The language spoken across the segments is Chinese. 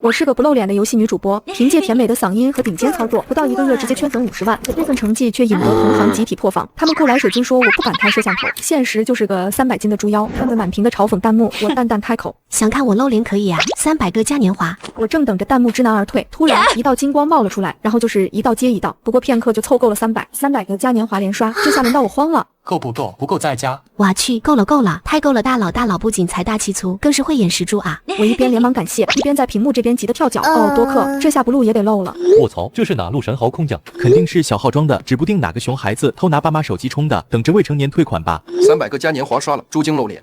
我是个不露脸的游戏女主播，凭借甜美的嗓音和顶尖操作，不到1个月直接圈粉50万，这份成绩却引得同行集体破防。他们酷来水军说我不敢开摄像头，现实就是个300斤的猪腰。看着满屏的嘲讽弹幕，我淡淡开口：想看我露脸可以啊，300个嘉年华。我正等着弹幕知难而退，突然一道金光冒了出来，然后就是一道接一道，不过片刻就凑够了300个嘉年华连刷，这下轮到我慌了。够不够？不够再加。我去，够了，太够了！大佬不仅财大气粗，更是慧眼识珠啊！我一边连忙感谢，一边在屏幕这边急得跳脚。哦，多克，这下不录也得漏了。卧槽，这是哪路神豪空降？肯定是小号装的，指不定哪个熊孩子偷拿爸妈手机充的，等着未成年退款吧。300个嘉年华刷了，猪精露脸。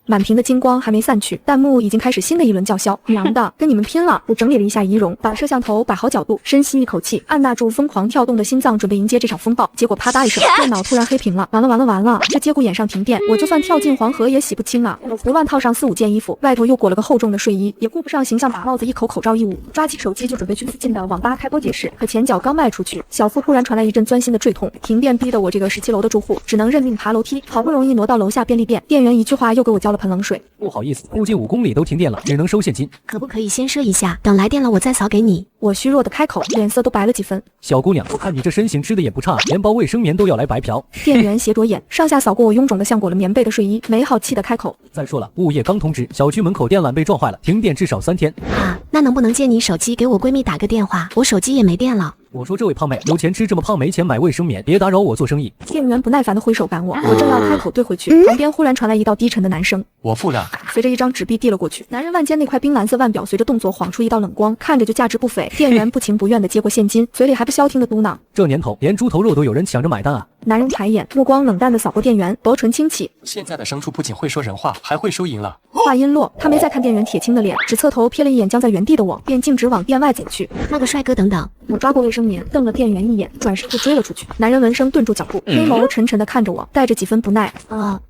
满屏的金光还没散去，弹幕已经开始新的一轮叫嚣。娘的，跟你们拼了！我整理了一下仪容，把摄像头摆好角度，深吸一口气，按捺住疯狂跳动的心脏，准备迎接这场风暴。结果啪嗒一声，电脑突然黑屏了。完了！这节骨眼上停电，我就算跳进黄河也洗不清啊！我胡乱套上4、5件衣服，外头又裹了个厚重的睡衣，也顾不上形象把帽子一口口罩一捂，抓起手机就准备去附近的网吧开播解释。可前脚刚迈出去，小腹突然传来一阵钻心的坠痛，停电逼得我这个17楼的住户只能认命爬楼梯，好不容易挪到楼下便利店，店员一句话又给我浇了盆冷水。不好意思，附近5公里都停电了，只能收现金。可不可以先赊一下，等来电了我再扫给你？我虚弱的开口，脸色都白了几分。小姑娘，我看你这身形吃的也不差，连包卫生棉都要来白嫖。店员斜着眼，上下扫过我臃肿的像裹了棉被的睡衣，没好气的开口。再说了，物业刚通知，小区门口电缆被撞坏了，停电至少3天。啊，那能不能借你手机给我闺蜜打个电话？我手机也没电了。我说这位胖妹，有钱吃这么胖，没钱买卫生棉，别打扰我做生意。店员不耐烦的挥手赶我，我正要开口对回去，旁边忽然传来一道低沉的男声：我付了。随着一张纸币递了过去，男人腕间那块冰蓝色腕表随着动作晃出一道冷光，看着就价值不菲。店员不情不愿的接过现金，嘴里还不消停的嘟囔：这年头连猪头肉都有人抢着买单啊！男人抬眼，目光冷淡的扫过店员，薄唇轻启：现在的牲畜不仅会说人话，还会收银了。话音落，他没再看店员铁青的脸，只侧头瞥了一眼僵在原地的我，便径直往店外走去。那个帅哥等等！我抓过卫生棉，瞪了店员一眼，转身就追了出去。男人闻声顿住脚步，黑眸沉沉的看着我，带着几分不耐。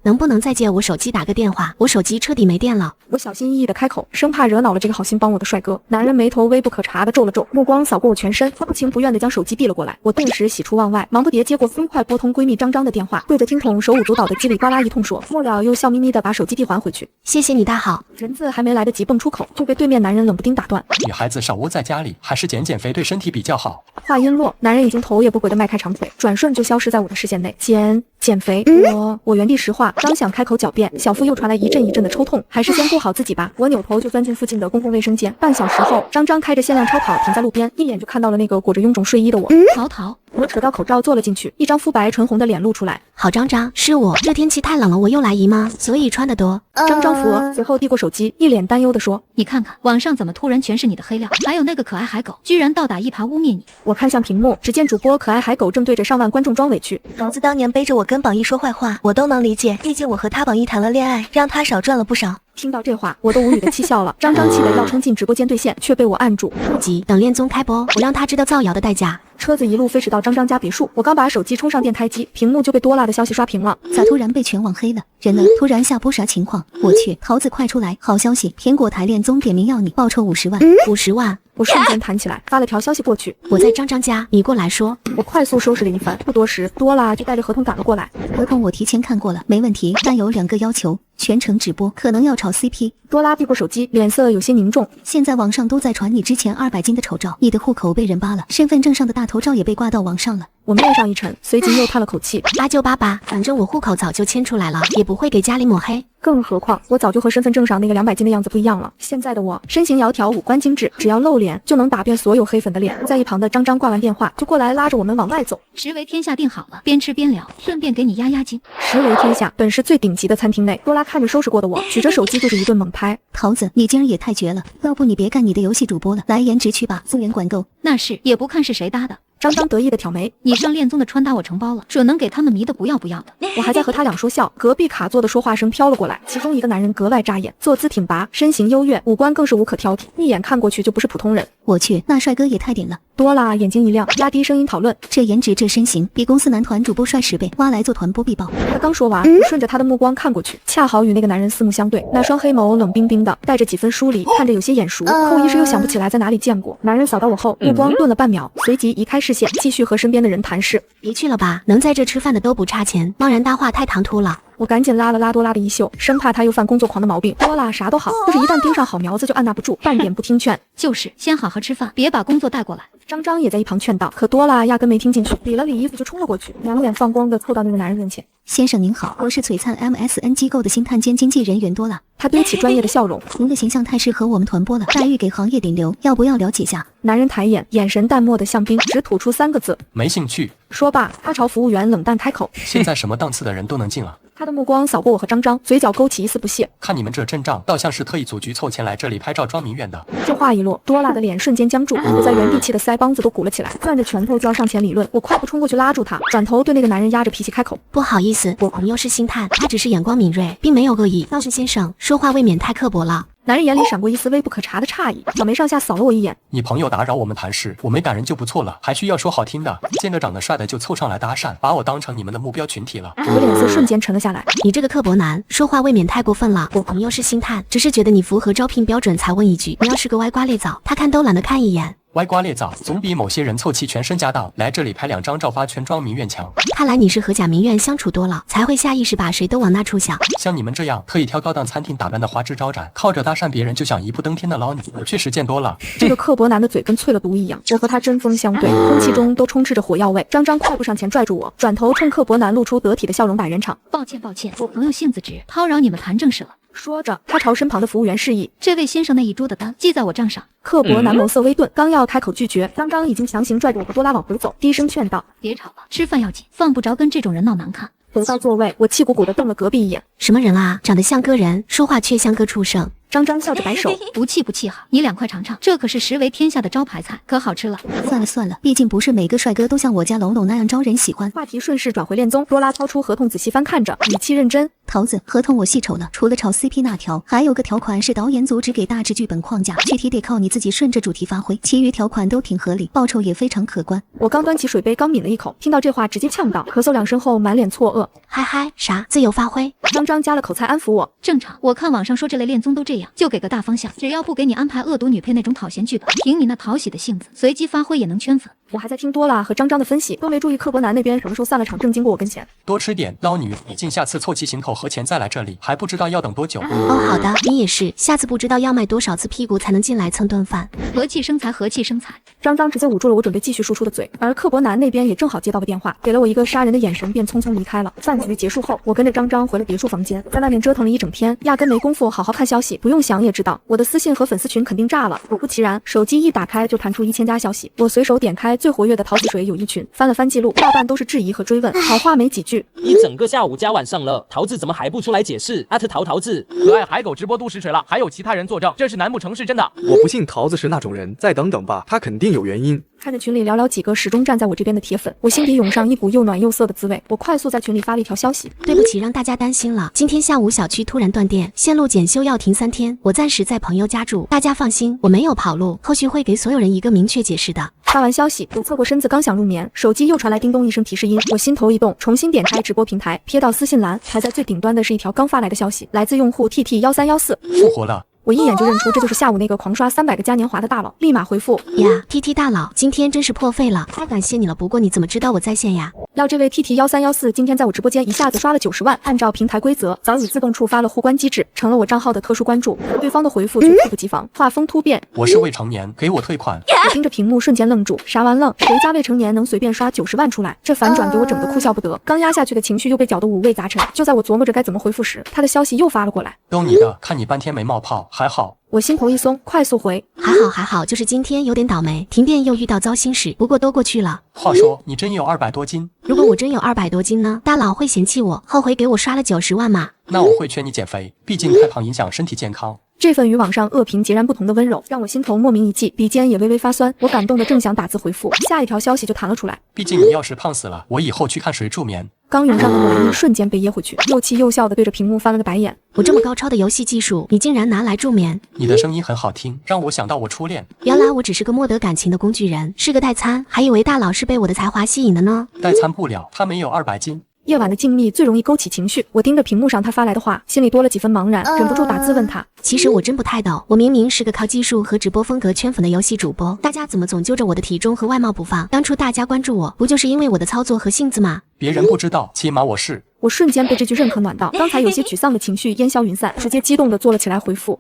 能不能再借我手机打个电话？我手机彻底没电了。我小心翼翼的开口，生怕惹恼了这个好心帮我的帅哥。男人眉头微不可察的皱了皱，目光扫过我全身，他不情不愿的将手机递了过来。我顿时喜出望外，忙不迭接过，飞快拨通闺蜜张张的电话，对着听筒手舞足蹈的叽里呱啦一通说，末了又笑眯眯的把手机递还回去。谢谢你大好。人字还没来得及蹦出口，就被对面男人冷不丁打断。女孩子少窝在家里，还是减肥对身体比较好。话音落，男人已经头也不回的迈开长腿，转瞬就消失在我的视线内。减肥，我原地石化，刚想开口狡辩，小腹又传来一阵的抽痛，还是先顾好自己吧。我扭头就钻进附近的公共卫生间。半小时后，张张开着限量超跑停在路边，一眼就看到了那个裹着臃肿睡衣的我。淘，我扯掉口罩坐了进去，一张肤白唇红的脸露出来。好张张，是我，这天气太冷了，我又来姨妈，所以穿得多。张张扶额，随后递过手机，一脸担忧地说：你看看网上怎么突然全是你的黑料，还有那个可爱海狗，居然倒打一耙污蔑你。我看向屏幕，只见主播可爱海狗正对着上万观众装委屈。老子当年背着我跟榜一说坏话，我都能理解，毕竟我和他榜一谈了恋爱，让他少赚了不少。听到这话，我都无语的气笑了。张张气得要冲进直播间兑现，却被我按住。不急，等恋综开播，我让他知道造谣的代价。车子一路飞驰到张张家别墅，我刚把手机充上电胎机，屏幕就被多拉的消息刷屏了。咋突然被全网黑了？人呢？突然下播啥情况？我去，桃子快出来！好消息，苹果台恋综点名要你报酬50万，50万！我瞬间弹起来，发了条消息过去。我在张张家，你过来说。我快速收拾了一番，不多时，多拉就带着合同赶了过来。合同我提前看过了，没问题，但有2个要求。全程直播，可能要炒 CP。多拉递过手机，脸色有些凝重。现在网上都在传你之前200斤的丑照，你的户口被人扒了，身份证上的大头照也被挂到网上了。我面上一沉，随即又叹了口气。8就88，反正我户口早就迁出来了，也不会给家里抹黑。更何况我早就和身份证上那个200斤的样子不一样了。现在的我身形窈窕，五官精致，只要露脸就能打遍所有黑粉的脸。在一旁的张张挂完电话就过来拉着我们往外走。食为天下定好了，边吃边聊，顺便给你压压惊。食为天下本是最顶级的餐厅内，多拉看着收拾过的我，举着手机就是一顿猛拍。桃子，你今儿也太绝了，要不你别干你的游戏主播了，来颜值区吧，资源管够。那是，也不看是谁搭的。张张得意的挑眉，你上恋综的穿搭我承包了，准能给他们迷得不要不要的。我还在和他俩说笑，隔壁卡座的说话声飘了过来，其中一个男人格外扎眼，坐姿挺拔，身形优越，五官更是无可挑剔，一眼看过去就不是普通人。我去，那帅哥也太顶了。多拉眼睛一亮，压低声音讨论，这颜值这身形，比公司男团主播帅10倍，挖来做团播必爆。他刚说完，我顺着他的目光看过去，恰好与那个男人四目相对，那双黑眸冷冰冰的，带着几分疏离，看着有些眼熟，可我一时又想不起来在哪里见过。男人扫到我后，目光顿了半秒，随即移开视线，继续和身边的人谈事。别去了吧，能在这吃饭的都不差钱，贸然搭话太唐突了。我赶紧拉了拉多拉的衣袖，生怕她又犯工作狂的毛病。多拉啥都好，就是一旦盯上好苗子就按捺不住，半点不听劝。就是先好好吃饭，别把工作带过来。张张也在一旁劝道，可多拉压根没听进去，理了理衣服就冲了过去，两眼放光的凑到那个男人面前。先生您好，我是璀璨 MSN 机构的星探兼经纪人员多拉。他堆起专业的笑容，您的形象太适合我们团播了，待遇给行业顶流，要不要了解下？男人抬眼，眼神淡漠的像冰，只吐出3个字：没兴趣。说罢，他朝服务员冷淡开口：现在什么档次的人都能进了。他的目光扫过我和张张，嘴角勾起一丝不屑。看你们这阵仗，倒像是特意组局凑钱来这里拍照装民怨的。这话一落，多拉的脸瞬间僵住，我在原地气的腮帮子都鼓了起来，攥着拳头就要上前理论。我快步冲过去拉住他，转头对那个男人压着脾气开口：不好意思，我朋友是星探，他只是眼光敏锐，并没有恶意。倒是先生说话未免太刻薄了。男人眼里闪过一丝微不可察的诧异，挑眉上下扫了我一眼。你朋友打扰我们谈事，我没赶人就不错了，还需要说好听的？见着长得帅的就凑上来搭讪，把我当成你们的目标群体了。我脸色瞬间沉了下来。你这个刻薄男，说话未免太过分了。我朋友是星探，只是觉得你符合招聘标准才问一句。你要是个歪瓜裂枣，他看都懒得看一眼。歪瓜裂枣总比某些人凑齐全身家当来这里拍2张照发圈装民怨强。看来你是和假民怨相处多了，才会下意识把谁都往那处想。像你们这样特意挑高档餐厅打扮的花枝招展，靠着搭讪别人就想一步登天的捞女，我确实见多了。这个刻薄男的嘴跟淬了毒一样，我和他针锋相对，空气中都充斥着火药味。张张快步上前拽住我，转头冲刻薄男露出得体的笑容百人场。抱歉，我朋友性子直，叨扰你们谈正事了。说着，他朝身旁的服务员示意：这位先生那一桌的单记在我账上。刻薄男眸色微顿，刚要开口拒绝，张张已经强行拽着我和多拉往回走，低声劝道：别吵了，吃饭要紧，犯不着跟这种人闹难看。走到座位，我气鼓鼓地瞪了隔壁一眼。什么人啊，长得像个人，说话却像个畜生。张张笑着摆手：不气好，你2块尝尝，这可是实为天下的招牌菜，可好吃了。算了，毕竟不是每个帅哥都像我家龙龙那样招人喜欢。话题顺势转回恋综，多拉掏出合同仔细翻看着，语气认真：桃子，合同我细瞅了，除了炒 CP 那条，还有个条款是导演组只给大致剧本框架，具体得靠你自己顺着主题发挥，其余条款都挺合理，报酬也非常可观。我刚端起水杯，刚抿了一口，听到这话直接呛到，咳嗽2声后满脸错愕。嗨，啥？自由发挥？张张加了口菜安抚我：正常，我看网上说这类恋综都这样，就给个大方向，只要不给你安排恶毒女配那种讨嫌剧本，凭你那讨喜的性子，随机发挥也能圈粉。我还在听多拉和张张的分析，都没注意刻薄男那边什么时候散了场，正经过我跟前。多吃点，捞女，你竟下次凑齐行头和钱再来这里，还不知道要等多久。哦，好的，你也是，下次不知道要迈多少次屁股才能进来蹭顿饭。和气生财。张张直接捂住了我准备继续输出的嘴，而刻薄男那边也正好接到个电话，给了我一个杀人的眼神，便匆匆离开了。饭局结束后，我跟着张张回了别墅房间，在外面折腾了一整天，压根没工夫好好看消息。不用想也知道，我的私信和粉丝群肯定炸了。果不其然，手机一打开就弹出1000加消息。我随手点开最活跃的淘气水友谊群，翻了翻记录，大半都是质疑和追问，好话没几句。一整个下午加晚上了，桃子怎么还不出来解释？桃子，可爱海狗直播都实锤了，还有其他人作证，这是难不成是真的？我不信桃子是那种人，再等等吧，他肯定有原因。看着群里寥寥几个始终站在我这边的铁粉，我心底涌上一股又暖又涩的滋味。我快速在群里发了一条消息：对不起，让大家担心了。今天下午小区突然断电，线路检修要停3天，我暂时在朋友家住，大家放心，我没有跑路，后续会给所有人一个明确解释的。发完消息，我侧过身子，刚想入眠，手机又传来叮咚一声提示音，我心头一动，重新点开直播平台，瞥到私信栏，排在最顶端的是一条刚发来的消息，来自用户 TT1314，复活了。我一眼就认出这就是下午那个狂刷300个嘉年华的大佬，立马回复：呀 ，TT 大佬，今天真是破费了，太感谢你了。不过你怎么知道我在线呀？要这位 TT1314今天在我直播间一下子刷了90万，按照平台规则，早已自动触发了互关机制，成了我账号的特殊关注。对方的回复却猝不及防，画风突变：我是未成年，给我退款。我盯着屏幕瞬间愣住，啥玩愣？谁家未成年能随便刷90万出来？这反转给我整得哭笑不得，刚压下去的情绪又被搅得五味杂陈。就在我琢磨着该怎么回复时，他的消息又发了过来：都你的，看你半天没冒泡，还好。我心头一松，快速回：还好，就是今天有点倒霉，停电又遇到糟心事，不过都过去了。话说你真有200多斤？如果我真有200多斤呢？大佬会嫌弃我，后悔给我刷了90万吗？那我会劝你减肥，毕竟太胖影响身体健康。这份与网上恶评截然不同的温柔，让我心头莫名一悸，鼻尖也微微发酸。我感动的正想打字回复，下一条消息就弹了出来：毕竟你要是胖死了，我以后去看谁助眠。刚涌上的暖意瞬间被噎回去，又气又笑的对着屏幕翻了个白眼。我这么高超的游戏技术，你竟然拿来助眠？你的声音很好听，让我想到我初恋。原来我只是个莫得感情的工具人，是个代餐，还以为大佬是被我的才华吸引的呢。代餐不了，他没有200斤。夜晚的静谧最容易勾起情绪，我盯着屏幕上他发来的话，心里多了几分茫然，忍不住打字问他：其实我真不太懂，我明明是个靠技术和直播风格圈粉的游戏主播，大家怎么总揪着我的体重和外貌不放？当初大家关注我，不就是因为我的操作和性子吗？别人不知道，起码我是。我瞬间被这句认可暖到，刚才有些沮丧的情绪烟消云散，直接激动的坐了起来回复。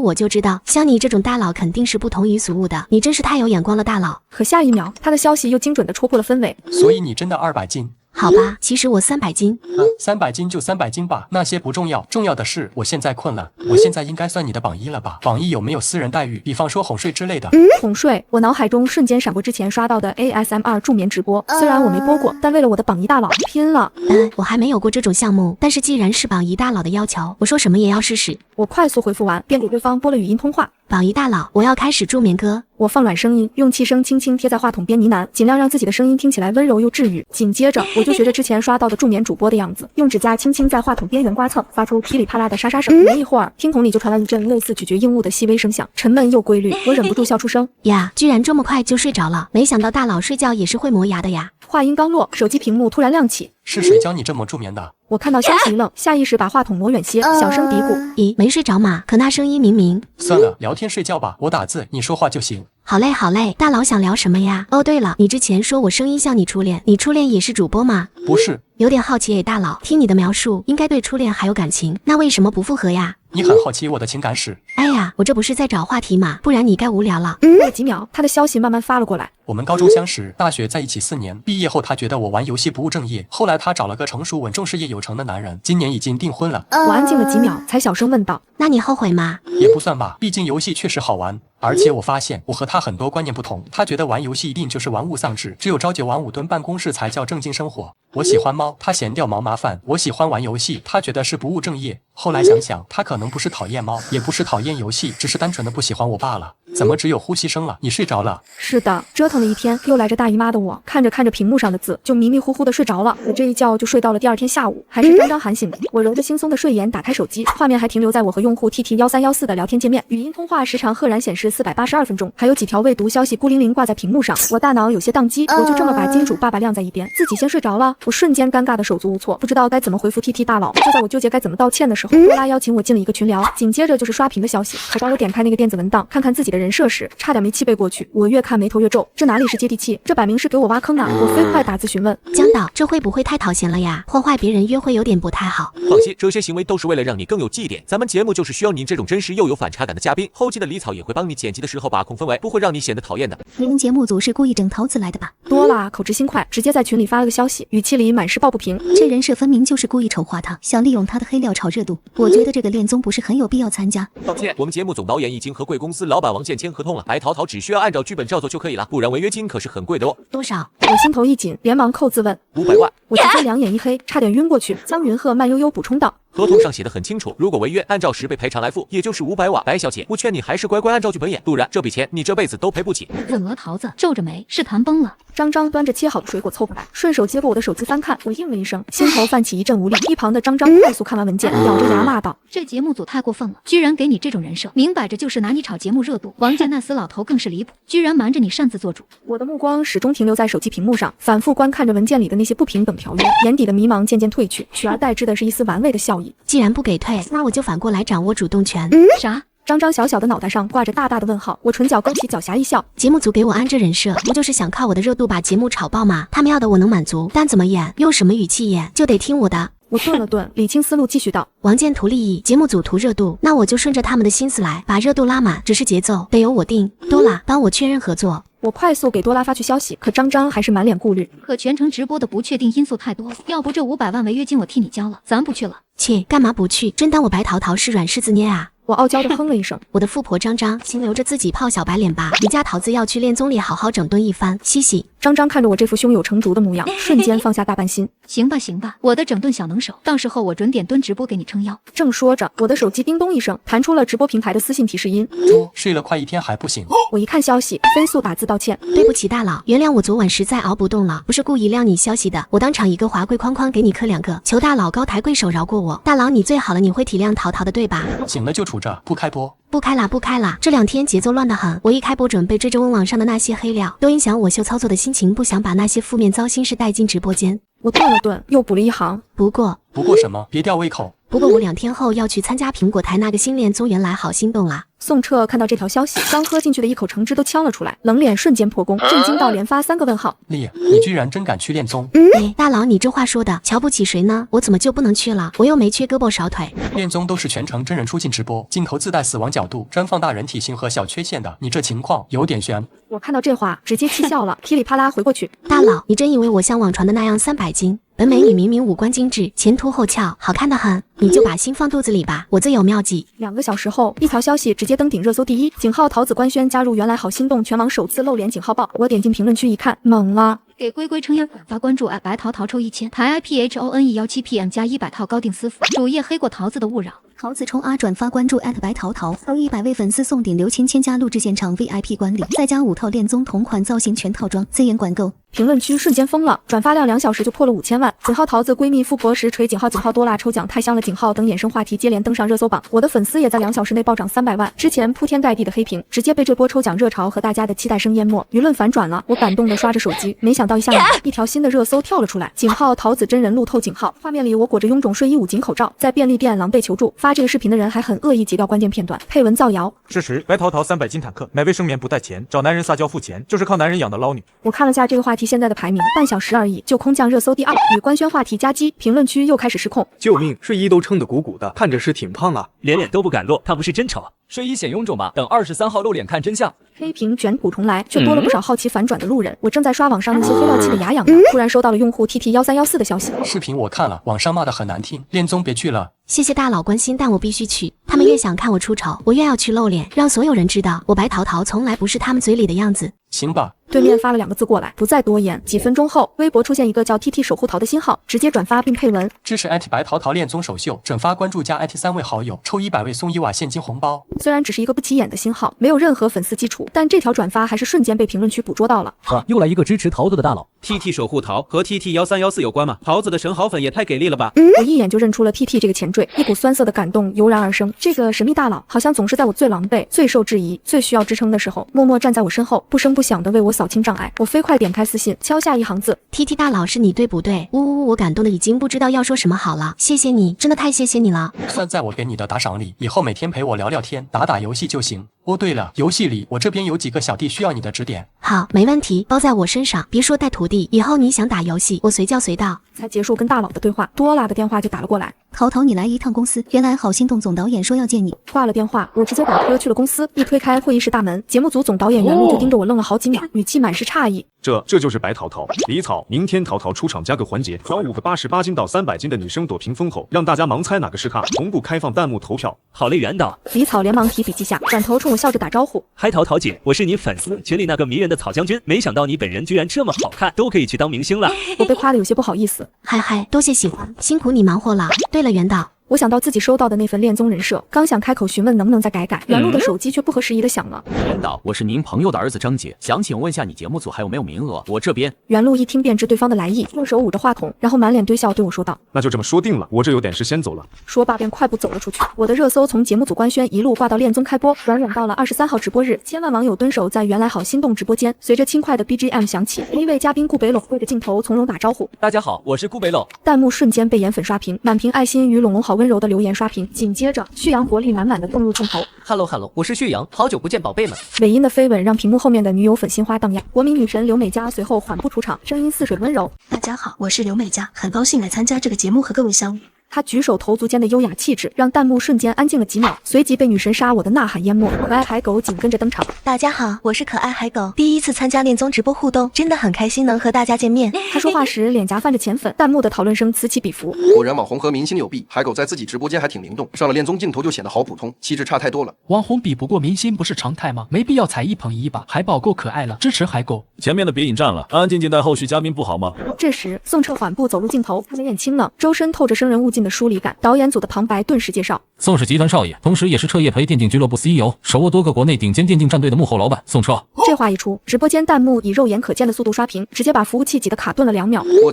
我就知道，像你这种大佬肯定是不同于俗物的，你真是太有眼光了，大佬。可下一秒，他的消息又精准的戳破了氛围。所以你真的200斤？好吧，其实我300斤。300斤就300斤吧，那些不重要，重要的是我现在困了。我现在应该算你的榜一了吧？榜一有没有私人待遇？比方说哄睡之类的。哄睡，我脑海中瞬间闪过之前刷到的 ASMR 助眠直播，虽然我没播过，但为了我的榜一大佬拼了。我还没有过这种项目，但是既然是榜一大佬的要求，我说什么也要试试。我快速回复完，便给对方拨了语音通话。榜一大佬，我要开始助眠歌。我放软声音，用气声轻轻贴在话筒边呢喃，尽量让自己的声音听起来温柔又治愈。紧接着，我就学着之前刷到的助眠主播的样子，用指甲轻轻在话筒边缘刮蹭，发出噼里啪啦的沙沙声。没一会儿，听筒里就传来一阵类似咀嚼硬物的细微声响，沉闷又规律。我忍不住笑出声。呀，居然这么快就睡着了，没想到大佬睡觉也是会磨牙的呀。话音刚落，手机屏幕突然亮起。是谁教你这么助眠的？我看到消息一愣，下意识把话筒挪远些，小声嘀咕：咦，没睡着嘛？可那声音明明……算了，聊天睡觉吧，我打字，你说话就行。好嘞，好嘞，大佬想聊什么呀？哦，对了，你之前说我声音像你初恋，你初恋也是主播吗？不是，有点好奇诶，大佬，听你的描述，应该对初恋还有感情，那为什么不复合呀？你很好奇我的情感史？哎呀，我这不是在找话题嘛，不然你该无聊了。过了几秒，他的消息慢慢发了过来。我们高中相识，大学在一起4年，毕业后他觉得我玩游戏不务正业，后来他找了个成熟稳重事业有成的男人，今年已经订婚了。我安静了几秒，才小声问道：那你后悔吗？也不算吧，毕竟游戏确实好玩。而且我发现我和他很多观念不同，他觉得玩游戏一定就是玩物丧志，只有朝9晚5蹲办公室才叫正经生活。我喜欢猫，他嫌掉毛麻烦；我喜欢玩游戏，他觉得是不务正业。后来想想，他可能不是讨厌猫，也不是讨厌游戏，只是单纯的不喜欢我罢了。怎么只有呼吸声了？你睡着了？是的，折腾了一天，又来着大姨妈的我，看着看着屏幕上的字，就迷迷糊糊的睡着了。我这一觉就睡到了第二天下午，还是张张喊醒的。我揉着惺忪的睡眼，打开手机，画面还停留在我和用户 TT1314的聊天界面，语音通话时长赫然显示482分钟，还有几条未读消息孤零零挂在屏幕上。我大脑有些宕机，我就这么把金主爸爸晾在一边，自己先睡着了。我瞬间尴尬的手足无措，不知道该怎么回复 TT 大佬。就在我纠结该怎么道歉的时候，多拉邀请我进了一个群聊，紧接着就是刷屏的消息。可当我点开那个电子文档，看看自己的人设时，差点没气背过去。我越看眉头越皱，这哪里是接地气，这摆明是给我挖坑啊！我飞快打字询问江导，这会不会太讨嫌了呀？破坏别人约会有点不太好。放心，这些行为都是为了让你更有记忆点。咱们节目就是需要您这种真实又有反差感的嘉宾，后期的李草也会帮你剪辑的时候把控氛围，不会让你显得讨厌的。你们节目组是故意整桃子来的吧？多啦，口直心快，直接在群里发了个消息，语气里满是抱不平。这人设分明就是故意丑化他，想利用他的黑料炒热度。我觉得这个恋综不是很有必要参加。抱歉，我们节目总导演已经和贵公司老板王健签合同了，白桃桃只需要按照剧本照做就可以了，不然违约金可是很贵的哦。多少？我心头一紧，连忙扣字问500万。我直接两眼一黑，差点晕过去。江云鹤慢悠悠补充道。合同上写的很清楚，如果违约，按照10倍赔偿来付，也就是500万。白小姐，我劝你还是乖乖按照剧本演，不然这笔钱你这辈子都赔不起。冷了桃子皱着眉，是谈崩了。张张端着切好的水果凑过来，顺手接过我的手机翻看，我应了一声，心头泛起一阵无力。一旁的张张快速看完文件，咬着牙骂道：这节目组太过分了，居然给你这种人设，明摆着就是拿你炒节目热度。王健那死老头更是离谱，居然瞒着你擅自做主。我的目光始终停留在手机屏幕上，反复观看着文件里的那些不平等条约，眼底的迷茫渐渐褪去，取而代之的是一丝玩味的笑意。既然不给退，那我就反过来掌握主动权。啥？张张小小的脑袋上挂着大大的问号，我唇角勾起，狡黠一笑。节目组给我安这人设，不就是想靠我的热度把节目炒爆吗？他们要的我能满足，但怎么演，用什么语气演，就得听我的。我顿了顿，理清思路，继续道：王健图利益，节目组图热度，那我就顺着他们的心思来，把热度拉满，只是节奏得由我定。多啦，帮我确认合作。我快速给多拉发去消息，可张张还是满脸顾虑。可全程直播的不确定因素太多，要不这500万违约金我替你交了，咱不去了。切，干嘛不去？真当我白桃桃是软柿子捏啊？我傲娇的哼了一声。我的富婆张张，请留着自己泡小白脸吧。你家桃子要去恋综里好好整顿一番，嘻嘻。张张看着我这副胸有成竹的模样，瞬间放下大半心。行吧行吧，我的整顿小能手，到时候我准点蹲直播给你撑腰。正说着，我的手机叮咚一声，弹出了直播平台的私信提示音。猪睡了快1天还不醒。我一看消息，飞速打字道歉，对不起大佬，原谅我昨晚实在熬不动了，不是故意晾你消息的，我当场一个滑跪框框给你磕2个，求大佬高抬贵手饶过我。大佬你最好了，你会体谅桃桃的对吧？醒了就杵着不开播。不开啦不开啦，这2天节奏乱得很，我一开播准备追着温网上的那些黑料，都影响我秀操作的心情，不想把那些负面糟心事带进直播间。我顿了顿，又补了一行，不过不过什么，别吊胃口。不过我2天后要去参加苹果台那个新恋综《原来好心动》啊。宋澈看到这条消息，刚喝进去的一口橙汁都呛了出来，冷脸瞬间破功，震惊到连发3个问号。丽，你居然真敢去恋综？哎，大佬，你这话说的，瞧不起谁呢？我怎么就不能去了？我又没缺胳膊少腿。恋综都是全程真人出镜直播，镜头自带死亡角度，专放大人体型和小缺陷的，你这情况有点悬。我看到这话直接气笑了，噼里啪啦回过去。大佬，你真以为我像网传的那样300斤？本美女明明五官精致，前凸后翘，好看得很，你就把心放肚子里吧，我自有妙计。2个小时后，一条消息直接登顶热搜第1，井号桃子官宣加入原来好心动，全网首次露脸井号爆。我点进评论区一看，懵了。给龟龟撑腰，转发关注白桃桃抽1000，台 IPHONE17PM 加100套高定私服，主页黑过桃子的勿扰。桃子冲转发关注白桃桃，抽100位粉丝送顶刘芊芊加录制现场 VIP 观礼，再加5套恋综同款造型全套装，自研管购。评论区瞬间疯了，转发量2小时就破了5000万。井号桃子闺蜜富婆实锤井号多辣抽奖太香了井号等衍生话题接连登上热搜榜，我的粉丝也在2小时内暴涨300万。之前铺天盖地的黑屏，直接被这波抽奖热潮和大家的期待声淹没，舆论反转了。我感动的刷着手机，没想到一下子一条新的热搜跳了出来，井号桃子真人路透井号，画面里我裹着臃肿睡衣捂紧口罩，在便利店狼狈求助。发这个视频的人还很恶意截掉关键片段，配文造谣。事实，白桃桃300斤坦克，买卫生棉不带钱，找男人撒娇付钱，就是靠男人养的捞女。我看了下这个话题现在的排名，半小时而已就空降热搜第2，与官宣话题夹击，评论区又开始失控。救命，睡衣都撑得鼓鼓的，看着是挺胖啊，连脸都不敢露，他不是真丑。睡衣显臃肿吧？等23号露脸看真相。黑屏卷土重来，却多了不少好奇反转的路人。我正在刷网上那些非料气的牙痒痒，突然收到了用户 TT1314的消息。视频我看了，网上骂得很难听，恋综别去了。谢谢大佬关心，但我必须去。他们越想看我出丑，我越要去露脸，让所有人知道我白桃桃从来不是他们嘴里的样子。行吧。对面发了2个字过来，不再多言。几分钟后，微博出现一个叫 TT 守护桃的新号，直接转发并配文支持白桃桃恋综首秀，转发关注加3位好友，抽100位送1瓦现金红包。虽然只是一个不起眼的新号，没有任何粉丝基础，但这条转发还是瞬间被评论区捕捉到了。又来一个支持桃子的大佬。TT 守护桃和 TT1314有关吗？桃子的神好粉也太给力了吧！我一眼就认出了 TT 这个前缀，一股酸涩的感动油然而生。这个神秘大佬好像总是在我最狼狈、最受质疑、最需要支撑的时候，默默站在我身后，不声不响地为我扫清障碍。我飞快点开私信，敲下一行字 ：TT 大佬是你对不对？呜呜，我感动的已经不知道要说什么好了。谢谢你，真的太谢谢你了。算在我给你的打赏里，以后每天陪我聊聊天，打游戏就行。哦，对了，游戏里我这边有几个小弟需要你的指点。好，没问题，包在我身上。别说带徒弟，以后你想打游戏，我随叫随到。才结束跟大佬的对话，多拉的电话就打了过来。桃桃，你来一趟公司，原来好心动总导演说要见你。挂了电话，我直接打车去了公司。一推开会议室大门，节目组总导演袁璐就盯着我愣了好几秒，语气满是诧异。这就是白桃桃，李草。明天桃桃出场加个环节，找5个88斤到300斤的女生躲屏封后，让大家盲猜哪个是她，同步开放弹幕投票。好嘞，袁导。李草连忙提笔记下，转头冲我笑着打招呼：嗨，桃桃姐，我是你粉丝，群里那个迷人的草将军，没想到你本人居然这么好看，都可以去当明星了。我被夸得有些不好意思。嗨，多谢喜欢，辛苦你忙活了。对了，袁导。我想到自己收到的那份恋综人设，刚想开口询问能不能再改，袁璐的手机却不合时宜的响了。袁导，我是您朋友的儿子张杰，想请问下你节目组还有没有名额？我这边。袁璐一听便知对方的来意，用手捂着话筒，然后满脸堆笑对我说道：“那就这么说定了，我这有点事先走了。”说罢便快步走了出去。我的热搜从节目组官宣一路挂到恋综开播，转到了23号直播日，千万网友蹲守在原来好心动直播间。随着轻快的 BGM 响起，第一位嘉宾顾北陇对着镜头从容打招呼：“大家好，我是顾北陇。”弹幕瞬间被颜粉刷屏，满屏爱心与拢好温柔的留言刷屏。紧接着，旭阳活力满满的蹦入镜头。Hello， 我是旭阳，好久不见，宝贝们。尾音的飞吻让屏幕后面的女友粉心花荡漾。国民女神刘美嘉随后缓步出场，声音似水温柔。大家好，我是刘美嘉，很高兴来参加这个节目和各位相遇。她举手投足间的优雅气质，让弹幕瞬间安静了几秒，随即被女神杀我的呐喊淹没。可爱海狗紧跟着登场。大家好，我是可爱海狗，第一次参加恋综直播互动，真的很开心能和大家见面。她说话时脸颊泛着浅粉，弹幕的讨论声此起彼伏。果然网红和明星有弊，海狗在自己直播间还挺灵动，上了恋综镜头就显得好普通，气质差太多了。网红比不过明星不是常态吗？没必要才一捧一把，海宝够可爱了，支持海狗。前面的别引战了，安安静静带后续嘉宾不好吗？这时宋澈缓步走入镜头，他眉眼清冷，周身透着生人勿近的疏离感。导演组的旁白顿时介绍：宋氏集团少爷，同时也是彻夜陪电竞俱乐部 CEO， 手握多个国内顶尖电竞战队的幕后老板宋澈。这话一出，直播间弹幕以肉眼可见的速度刷屏，直接把服务器挤得卡顿了2秒。卧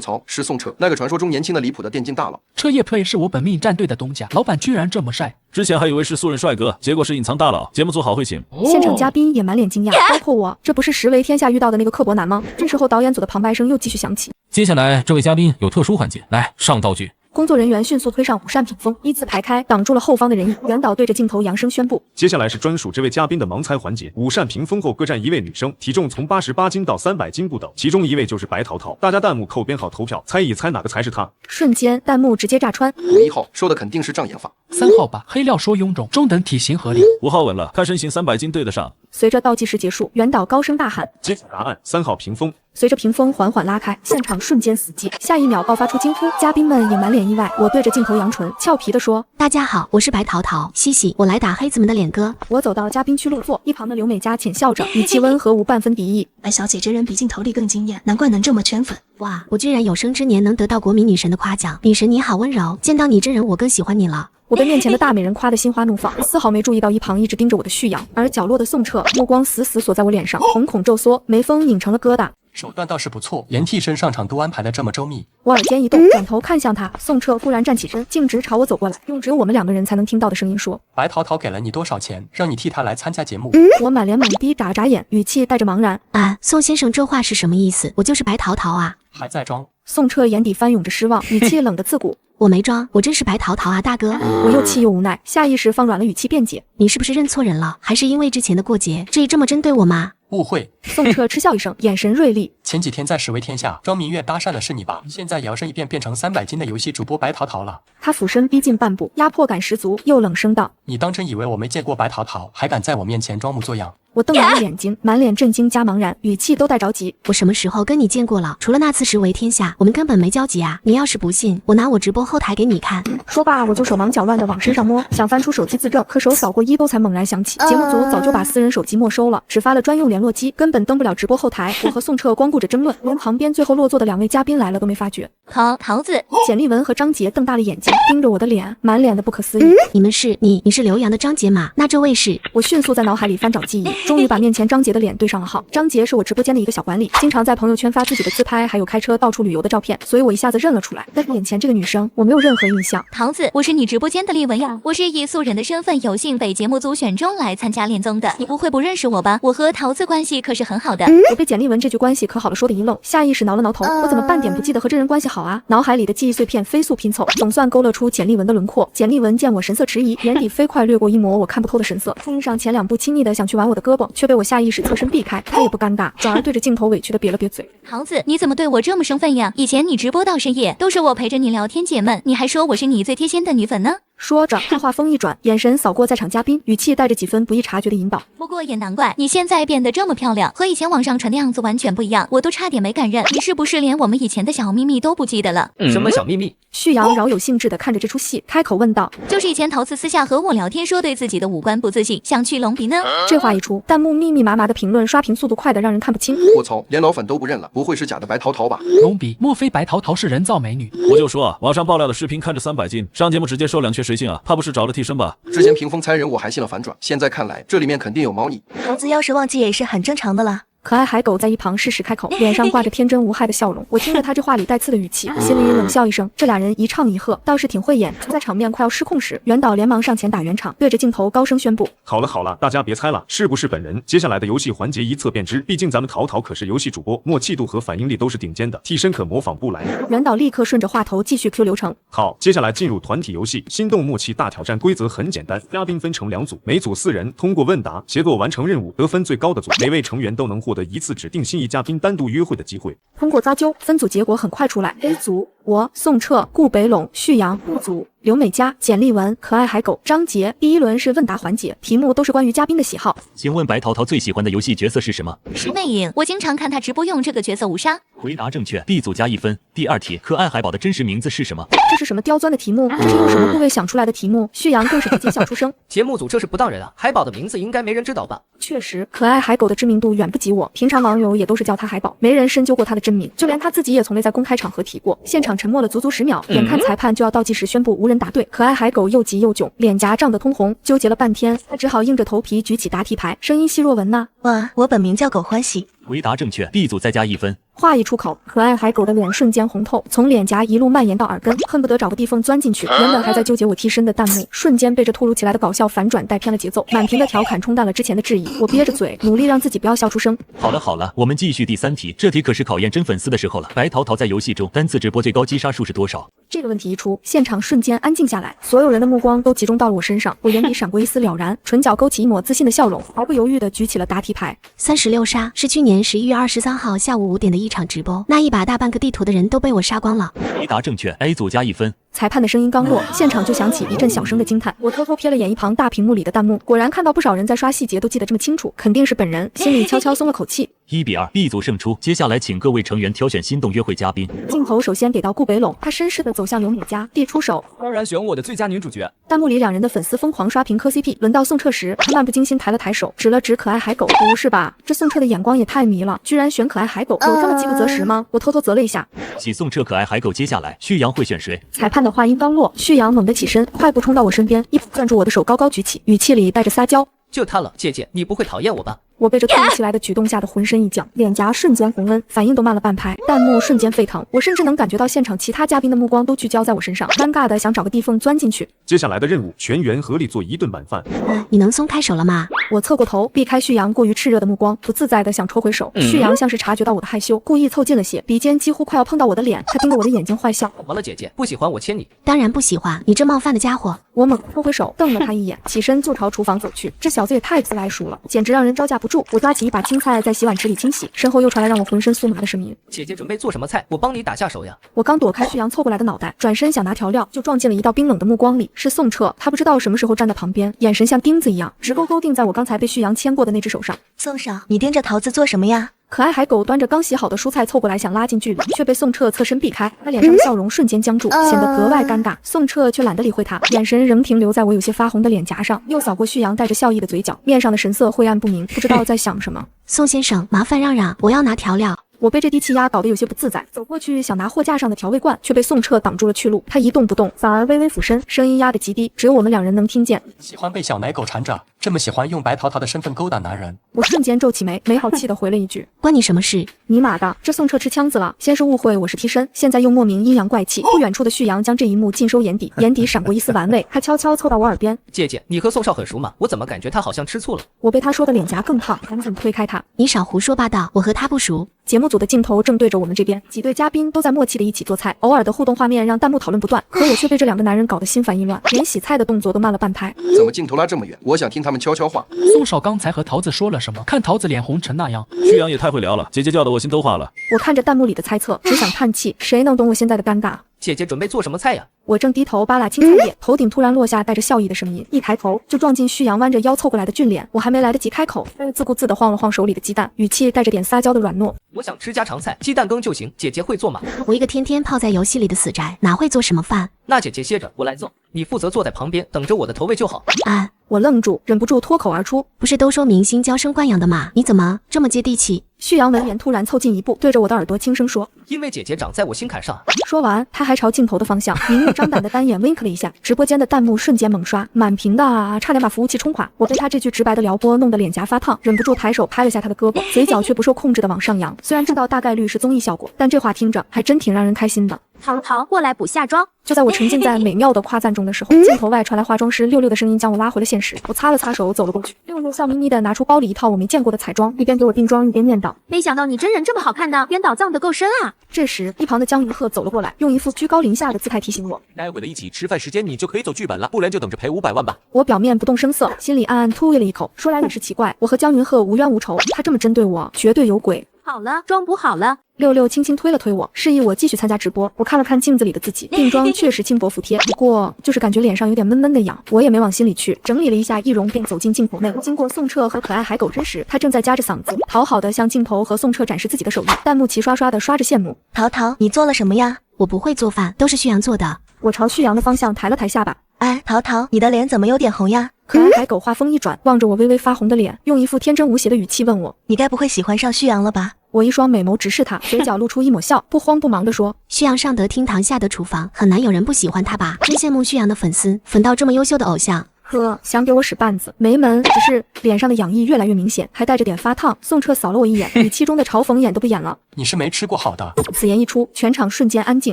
槽，是宋澈，那个传说中年轻的离谱的电竞大佬。彻夜陪是我本命战队的东家，老板居然这么帅。之前还以为是素人帅哥，结果是隐藏大佬。节目组好会请。现场嘉宾也满脸惊讶，包括我，这不是实为天下遇到的那个刻薄男吗？这时候导演组的旁白声又继续响起：接下来这位嘉宾有特殊环节，来上道具。工作人员迅速推上5扇屏风，依次排开，挡住了后方的人影。袁导对着镜头扬声宣布：接下来是专属这位嘉宾的盲猜环节，5扇屏风后各站1位女生，体重从88斤到300斤不等，其中1位就是白桃桃。大家弹幕扣编号投票，猜一猜哪个才是她。瞬间弹幕直接炸穿5号说的肯定是障眼法，3号吧，黑料说臃肿，中等体型合理。5号稳了，看身形300斤对得上。随着倒计时结束，袁导高声大喊：揭晓答案，3号屏风。随着屏风缓缓拉开，现场瞬间死寂，下一秒爆发出惊呼，嘉宾们也满脸意外。我对着镜头扬唇，俏皮地说：大家好，我是白桃桃，嘻嘻，我来打黑子们的脸哥。我走到嘉宾区落座，一旁的刘美嘉浅笑着，语气温和无半分敌意。白小姐这人比镜头里更惊艳，难怪能这么圈粉。哇，我居然有生之年能得到国民女神的夸奖，女神你好温柔，见到你真人我更喜欢你了。我被面前的大美人夸得心花怒放，丝毫没注意到一旁一直盯着我的旭阳，而角落的宋澈目光死死锁在我脸上，瞳孔骤缩，眉峰拧成了疙瘩。手段倒是不错，连替身上场都安排得这么周密。我耳尖一动，转头看向他，宋澈忽然站起身，径直朝我走过来，用只有我们2个人才能听到的声音说：白桃桃给了你多少钱，让你替她来参加节目？我满脸懵逼，眨眨眼，语气带着茫然。啊，宋先生这话是什么意思？我就是白桃桃啊。还在装？宋澈眼底翻涌着失望，语气冷得刺骨。我没装，我真是白桃桃啊，大哥。我又气又无奈，下意识放软了语气辩解：你是不是认错人了？还是因为之前的过节，至于这么针对我吗？误会。宋澈嗤笑一声，眼神锐利。前几天在十为天下，庄明月搭讪的是你吧？现在摇身一变成300斤的游戏主播白桃桃了。他俯身逼近半步，压迫感十足，又冷声道：你当真以为我没见过白桃桃，还敢在我面前装模作样？我瞪圆了眼睛，满脸震惊加茫然，语气都带着急。我什么时候跟你见过了？除了那次十为天下，我们根本没交集啊！你要是不信，我拿我直播后台给你看。说罢，我就手忙脚乱地往身上摸，想翻出手机自证，可手扫过衣兜才猛然想起，节目组早就把私人手机没收了，只发了专用联络机，根本登不了直播后台。我和宋澈光顾着争论，连旁边最后落座的2位嘉宾来了都没发觉。桃子，简丽文和张杰瞪大了眼睛，盯着我的脸，满脸的不可思议。你是刘洋的张杰吗？那这位是？我迅速在脑海里翻找记忆，终于把面前张杰的脸对上了号。张杰是我直播间的一个小管理，经常在朋友圈发自己的自拍，还有开车到处旅游的照片，所以我一下子认了出来。但是眼前这个女生，我没有任何印象。桃子，我是你直播间的丽文呀，我是以素人的身份有幸被节目组选中来参加恋综的，你不会不认识我吧？我和桃子关系可是很好的。我被简丽文这句关系可好了说的一愣，下意识挠了挠头，我怎么半点不记得和这人关系好啊？脑海里的记忆碎片飞速拼凑，总算勾勒出简丽文的轮廓。简丽文见我神色迟疑，眼底飞快掠过一抹我看不透的神色，冲上前2步亲昵的想去玩我的胳膊，却被我下意识侧身避开。他也不尴尬，转而对着镜头委屈的瘪了瘪嘴。桃子，你怎么对我这么生分呀？以前你直播到深夜，都是我陪着你聊天解闷，你还说我是你最贴心的女粉呢。说着，他话锋一转，眼神扫过在场嘉宾，语气带着几分不易察觉的引导。不过也难怪，你现在变得这么漂亮，和以前网上传的样子完全不一样，我都差点没敢认。你是不是连我们以前的小秘密都不记得了？什么小秘密？旭阳饶有兴致地看着这出戏，开口问道：就是以前桃子私下和我聊天说对自己的五官不自信，想去隆鼻呢？这话一出，弹幕密密麻麻的评论刷屏速度快的让人看不清。我操，连老粉都不认了，不会是假的白桃桃吧？隆鼻，莫非白桃桃是人造美女？我就说网上爆料的视频看着300斤，上节目直接瘦2圈，谁信啊？怕不是找了替身吧？之前屏风猜人我还信了反转，现在看来这里面肯定有猫腻。桃子要是忘记也是很正常的啦。可爱海狗在一旁适时开口，脸上挂着天真无害的笑容。我听着他这话里带刺的语气，心里冷笑一声。这俩人一唱一和，倒是挺会演。就在场面快要失控时，袁导连忙上前打圆场，对着镜头高声宣布：好了，大家别猜了，是不是本人？接下来的游戏环节一测便知，毕竟咱们桃桃可是游戏主播，默契度和反应力都是顶尖的，替身可模仿不来。袁导立刻顺着话头继续 Q 流程。好，接下来进入团体游戏，心动默契大挑战。规则很简单，嘉宾分成2组，每组4人，通过问答协作完成任务，得分最高的组，每位成员都能获得一次指定心仪嘉宾单独约会的机会。通过遭揪，分组结果很快出来。A 组我、宋澈、顾北陇、旭阳； B 组刘美嘉、简丽文、可爱海狗、张杰。第1轮是问答环节，题目都是关于嘉宾的喜好。请问白桃桃最喜欢的游戏角色是什么？是魅影，我经常看她直播用这个角色无杀。回答正确 ，B 组加1分。第2题，可爱海宝的真实名字是什么？这是什么刁钻的题目？这是用什么部位想出来的题目？旭阳更是不禁笑出声。节目组这是不当人啊！海宝的名字应该没人知道吧？确实，可爱海狗的知名度远不及我，平常网友也都是叫他海宝，没人深究过他的真名，就连他自己也从未在公开场合提过。现场沉默了足足10秒，眼看裁判就要倒计时宣布无人答对，可爱海狗又急又囧，脸颊涨得通红，纠结了半天，他只好硬着头皮举起答题牌，声音细若蚊呐。哇，我本名叫狗欢喜。回答正确 ，B 组再加1分。话一出口，可爱海狗的脸瞬间红透，从脸颊一路蔓延到耳根，恨不得找个地缝钻进去。原本还在纠结我替身的弹幕，瞬间被这突如其来的搞笑反转带偏了节奏，满屏的调侃冲淡了之前的质疑。我憋着嘴，努力让自己不要笑出声。好了好了，我们继续第3题，这题可是考验真粉丝的时候了。白桃桃在游戏中单次直播最高击杀数是多少？这个问题一出，现场瞬间安静下来，所有人的目光都集中到了我身上。我眼底闪过一丝了然，唇角勾起一抹自信的笑容，毫不犹豫地举起了答题牌。36杀是去年11月23号下午5点的一场直播，那一把大半个地图的人都被我杀光了。一答正确 ，A 组加1分。裁判的声音刚落，现场就响起一阵小声的惊叹。我偷偷瞥了眼一旁大屏幕里的弹幕，果然看到不少人在刷细节，都记得这么清楚，肯定是本人，心里悄悄松了口气。1比2 ，B 组胜出。接下来请各位成员挑选心动约会嘉宾。镜头首先给到顾北陇，他绅士的走向刘敏佳，递出手。当然选我的最佳女主角。弹幕里两人的粉丝疯狂刷屏磕 CP， 轮到宋澈时，他漫不经心抬了抬手，指了指可爱海狗。不是吧？这宋澈的眼光也太迷了，居然选可爱海狗，有这么饥不择食吗？我偷偷啧了一下。喜宋澈可爱海狗，接下来旭阳会选谁？裁判的话音刚落，旭阳猛地起身，快步冲到我身边，一把攥住我的手，高高举起，语气里带着撒娇。就他了，姐姐，你不会讨厌我吧？我被这突如其来的举动吓得浑身一僵，脸颊瞬间红温，反应都慢了半拍，弹幕瞬间沸腾，我甚至能感觉到现场其他嘉宾的目光都聚焦在我身上，尴尬的想找个地缝钻进去。接下来的任务，全员合力做一顿晚饭。你能松开手了吗？我侧过头，避开旭阳过于炽热的目光，不自在的想抽回手。旭阳像是察觉到我的害羞，故意凑近了些，鼻尖几乎快要碰到我的脸，他盯着我的眼睛坏笑。怎么了，姐姐？不喜欢我牵你？当然不喜欢，你这冒犯的家伙！我猛抽回手，瞪了他一眼，起身就朝厨房走去。这小子也太自来熟了，简直让人招架不住。我抓起一把青菜在洗碗池里清洗，身后又传来让我浑身酥麻的声音：姐姐准备做什么菜？我帮你打下手呀。我刚躲开旭阳凑过来的脑袋，转身想拿调料，就撞进了一道冰冷的目光里，是宋澈。他不知道什么时候站在旁边，眼神像钉子一样，直勾勾定在我刚才被旭阳牵过的那只手上。宋少，你盯着桃子做什么呀？可爱海狗端着刚洗好的蔬菜凑过来想拉近距离，却被宋澈侧身避开，他脸上的笑容瞬间僵住，显得格外尴尬。宋澈却懒得理会他，眼神仍停留在我有些发红的脸颊上，又扫过旭阳带着笑意的嘴角，面上的神色晦暗不明，不知道在想什么。宋先生，麻烦让让，我要拿调料。我被这低气压搞得有些不自在，走过去想拿货架上的调味罐，却被宋澈挡住了去路。他一动不动，反而微微俯身，声音压得极低，只有我们两人能听见。喜欢被小奶狗缠着，这么喜欢用白桃桃的身份勾搭男人。我瞬间皱起眉，没好气地回了一句：关你什么事？尼玛的，这宋澈吃枪子了，先是误会我是替身，现在又莫名阴阳怪气。不远处的旭阳将这一幕尽收眼底，眼底闪过一丝玩味，他悄悄凑到我耳边：姐姐，你和宋少很熟吗？我怎么感觉他好像吃醋了？我被他说的脸颊更烫，赶紧推开他。你少胡说八道，我和他不熟。节目组的镜头正对着我们这边，几对嘉宾都在默契的一起做菜，偶尔的互动画面让弹幕讨论不断，可我却被这两个男人搞得心烦意乱，连洗菜的动作都慢了半拍。怎么镜头拉这么远？我想听他们悄悄话。宋少刚才和桃子说了什么？看桃子脸红成那样。旭阳也太会聊了，姐姐叫的我心都化了。我看着弹幕里的猜测，只想叹气，谁能懂我现在的尴尬？姐姐准备做什么菜呀？我正低头扒拉青菜叶，头顶突然落下带着笑意的声音，一抬头就撞进旭阳弯着腰凑过来的俊脸。我还没来得及开口，自顾自地晃了晃手里的鸡蛋，语气带着点撒娇的软糯：我想吃家常菜，鸡蛋羹就行。姐姐会做吗？我一个天天泡在游戏里的死宅，哪会做什么饭？那姐姐歇着，我来做，你负责坐在旁边等着我的投喂就好。啊！我愣住，忍不住脱口而出：不是都说明星娇生惯养的吗？你怎么这么接地气？旭阳闻言突然凑近一步，对着我的耳朵轻声说：因为姐姐长在我心坎上。说完，他还朝镜头的方向明目张胆的单眼 wink 了一下。直播间的弹幕瞬间猛刷，满屏的啊，差点把服务器冲垮。我被他这句直白的撩拨弄得脸颊发烫，忍不住抬手拍了下他的胳膊，嘴角却不受控制的往上扬。虽然知道大概率是综艺效果，但这话听着还真挺让人开心的。桃桃，过来补下妆。就在我沉浸在美妙的夸赞中的时候，镜头外传来化妆师六六的声音，将我拉回了现实。我擦了擦手，走了过去。六六笑眯眯的拿出包里一套我没见过的彩妆，一边给我定妆，一边念叨：没想到你真人这么好看的，编导藏得够深啊。这时，一旁的江云鹤走了过来，用一副居高临下的姿态提醒我：待会的一起吃饭时间你就可以走剧本了，不然就等着赔500万吧。我表面不动声色，心里暗暗突兀了一口。说来也是奇怪，我和江云鹤无冤无仇，他这么针对我，绝对有鬼。好了，妆补好了。六六轻轻推了推我，示意我继续参加直播。我看了看镜子里的自己，定妆确实轻薄服帖，不过就是感觉脸上有点闷闷的痒，我也没往心里去。整理了一下易容，便走进镜头内。经过宋澈和可爱海狗真实，他正在夹着嗓子，讨好的向镜头和宋澈展示自己的手艺。弹幕齐刷刷的刷着羡慕。桃桃，你做了什么呀？我不会做饭，都是旭阳做的。我朝旭阳的方向抬了抬下巴。哎，桃桃，你的脸怎么有点红呀？可爱海狗话锋一转，望着我微微发红的脸，用一副天真无邪的语气问我：你该不会喜欢上旭阳了吧？我一双美眸直视他，嘴角露出一抹笑，不慌不忙地说：旭阳上得厅堂下得厨房，很难有人不喜欢他吧？真羡慕旭阳的粉丝，粉到这么优秀的偶像。呵，想给我使绊子，没门！只是脸上的痒意越来越明显，还带着点发烫。宋澈扫了我一眼，语气中的嘲讽演都不演了。你是没吃过好的。此言一出，全场瞬间安静，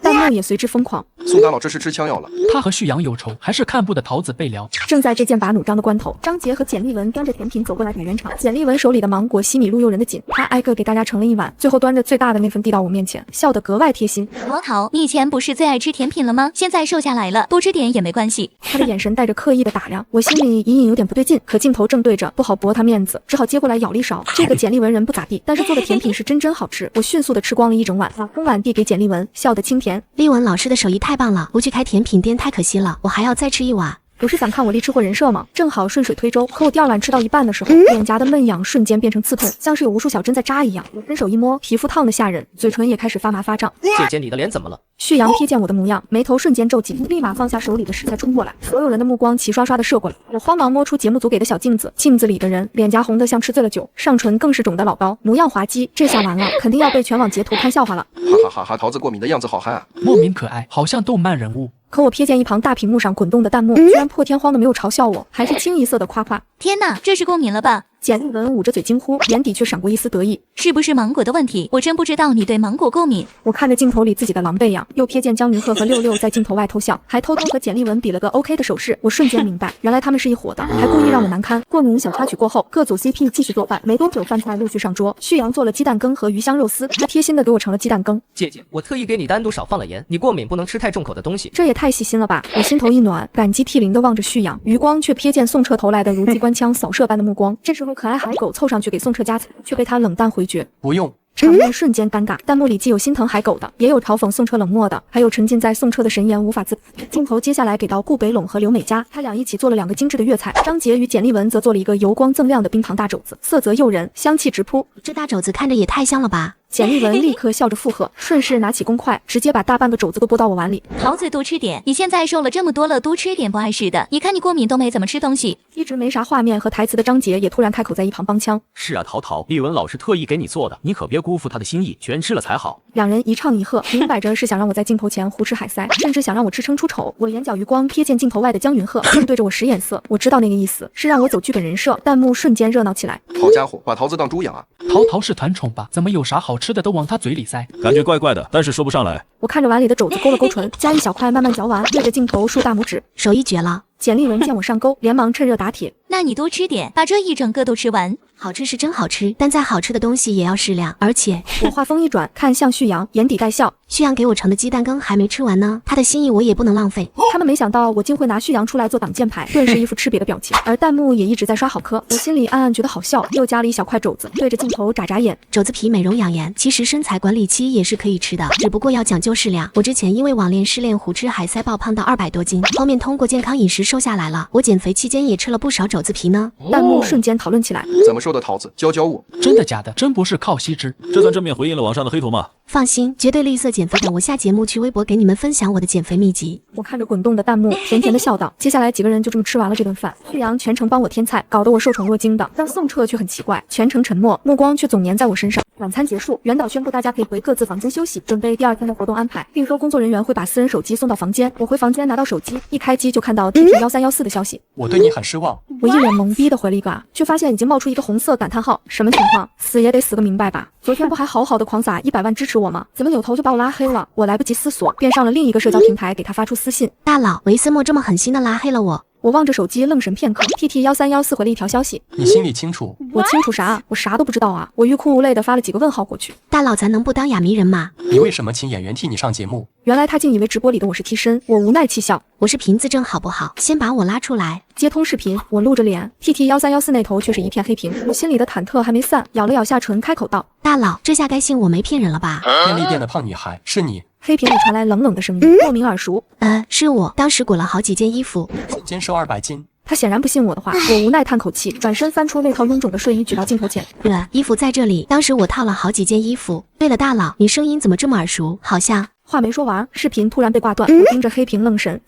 弹幕也随之疯狂。宋大佬这是吃枪药了。他和旭阳有仇，还是看不得桃子被撩。正在这剑拔弩张的关头，张杰和简丽文端着甜品走过来打圆场。简丽文手里的芒果西米露诱人的紧，她挨个给大家盛了一碗，最后端着最大的那份递到我面前，笑得格外贴心。王桃，你以前不是最爱吃甜品了吗？现在瘦下来了，多吃点也没关系。他的眼神带着刻意的打量，我心里隐隐有点不对劲，可镜头正对着，不好驳他面子，只好接过来舀了一勺。这个简丽文人不咋地，但是做的甜品是真好吃。我迅速的吃光了一整碗，把空碗递给简丽文，笑得清甜。丽文老师的手艺太棒了，不去开甜品店太可惜了，我还要再吃一碗。不是想看我力吃货人设吗？正好顺水推舟。可我第二碗吃到一半的时候，脸颊的闷痒瞬间变成刺痛，像是有无数小针在扎一样。我伸手一摸，皮肤烫得吓人，嘴唇也开始发麻发胀。姐姐，你的脸怎么了？旭阳瞥见我的模样，眉头瞬间皱紧，立马放下手里的食材冲过来。所有人的目光齐刷刷的射过来，我慌忙摸出节目组给的小镜子，镜子里的人脸颊红得像吃醉了酒，上唇更是肿得老高，模样滑稽。这下完了，肯定要被全网截图看笑话了。哈哈哈哈！桃子过敏的样子好憨啊，莫名可爱，好像动漫人物。可我瞥见一旁大屏幕上滚动的弹幕，居然破天荒的没有嘲笑我，还是清一色的夸夸。天哪，这是过敏了吧？简丽文捂着嘴惊呼，眼底却闪过一丝得意。是不是芒果的问题？我真不知道你对芒果过敏。我看着镜头里自己的狼狈样，又瞥见江云鹤和六六在镜头外偷笑，还偷偷和简丽文比了个 OK 的手势。我瞬间明白，原来他们是一伙的，还故意让我难堪。过敏小插曲过后，各组 CP 继续做饭。没多久，饭菜陆续上桌。旭阳做了鸡蛋羹和鱼香肉丝，他贴心的给我盛了鸡蛋羹。姐姐，我特意给你单独少放了盐，你过敏不能吃太重口的东西。这也太细心了吧！我心头一暖，感激涕零的望着旭阳，余光却瞥见宋澈投来的如机关枪扫射般的目光。这时候，可爱海狗凑上去给宋澈加菜，却被他冷淡回绝。不用。场面瞬间尴尬，弹幕里既有心疼海狗的，也有嘲讽宋澈冷漠的，还有沉浸在宋澈的神颜无法自拔。镜头接下来给到顾北陇和刘美嘉，他俩一起做了2个精致的粤菜。张杰与简丽文则做了一个油光锃亮的冰糖大肘子，色泽诱人，香气直扑。这大肘子看着也太香了吧！简丽文立刻笑着附和，顺势拿起公筷，直接把大半个肘子都拨到我碗里。桃子多吃点，你现在瘦了这么多了，多吃点不碍事的。你看你过敏都没怎么吃东西。一直没啥画面和台词的张杰也突然开口在一旁帮腔。是啊，桃桃，丽文老师特意给你做的，你可别辜负他的心意，全吃了才好。两人一唱一和，明摆着是想让我在镜头前胡吃海塞，甚至想让我吃撑出丑。我眼角余光瞥见镜头外的江云鹤，正对着我使眼色，我知道那个意思是让我走剧本人设。弹幕瞬间热闹起来。好家伙，把桃子当猪养啊！桃桃是团宠吧？怎么有啥好吃的都往他嘴里塞？感觉怪怪的，但是说不上来。我看着碗里的肘子勾了勾唇，夹一小块慢慢嚼完，对着镜头竖大拇指，手艺绝了。简丽文见我上钩，连忙趁热打铁。那你多吃点，把这一整个都吃完。好吃是真好吃，但再好吃的东西也要适量。而且我话锋一转，看向旭阳，眼底带笑。旭阳给我盛的鸡蛋羹还没吃完呢，他的心意我也不能浪费。他们没想到我竟会拿旭阳出来做挡箭牌，顿时一副吃瘪的表情。而弹幕也一直在刷好磕，我心里暗暗觉得好笑，又加了一小块肘子，对着镜头眨眨眼。肘子皮美容养颜，其实身材管理期也是可以吃的，只不过要讲究适量。我之前因为网恋失恋胡吃海塞爆胖到200多斤，后面通过健康饮食瘦下来了。我减肥期间也吃了不少肘子皮呢。弹幕瞬间讨论起来，怎么瘦的桃子？教教我。真的假的？真不是靠吸脂？这算正面回应了网上的黑图吗？放心，绝对绿色减肥的。我下节目去微博给你们分享我的减肥秘籍。我看着滚动的弹幕，甜甜的笑道。接下来几个人就这么吃完了这顿饭。旭阳全程帮我添菜，搞得我受宠若惊的。但宋澈却很奇怪，全程沉默，目光却总粘在我身上。晚餐结束，袁导宣布大家可以回各自房间休息，准备第2天的活动安排，并说工作人员会把私人手机送到房间。我回房间拿到手机，一开机就看到 TT1314的消息。我对你很失望。我一脸懵逼的回了一个啊，却发现已经冒出一个红色感叹号。什么情况？死也得死个明白吧！昨天不还好好的狂撒100万支持我吗？怎么扭头就把我拉黑了？我来不及思索，便上了另一个社交平台给他发出私信。大佬，维斯莫这么狠心的拉黑了我。我望着手机愣神片刻 ，TT1314回了一条消息。你心里清楚？我清楚啥啊？我啥都不知道啊！我欲哭无泪的发了几个问号过去。大佬，咱能不当哑谜人吗？你为什么请演员替你上节目？原来他竟以为直播里的我是替身，我无奈气笑。我是瓶子症好不好？先把我拉出来。接通视频，我露着脸 ，TT1314那头却是一片黑屏。我心里的忐忑还没散，咬了咬下唇，开口道：“大佬，这下该信我没骗人了吧？”便利店的胖女孩是你。黑屏里传来冷冷的声音，莫名耳熟。是我，当时裹了好几件衣服，肩瘦200斤。他显然不信我的话，我无奈叹口气，转身翻出那套臃肿的睡衣举到镜头前。衣服在这里，当时我套了好几件衣服。对了，大佬，你声音怎么这么耳熟？好像话没说完，视频突然被挂断。我盯着黑屏愣神，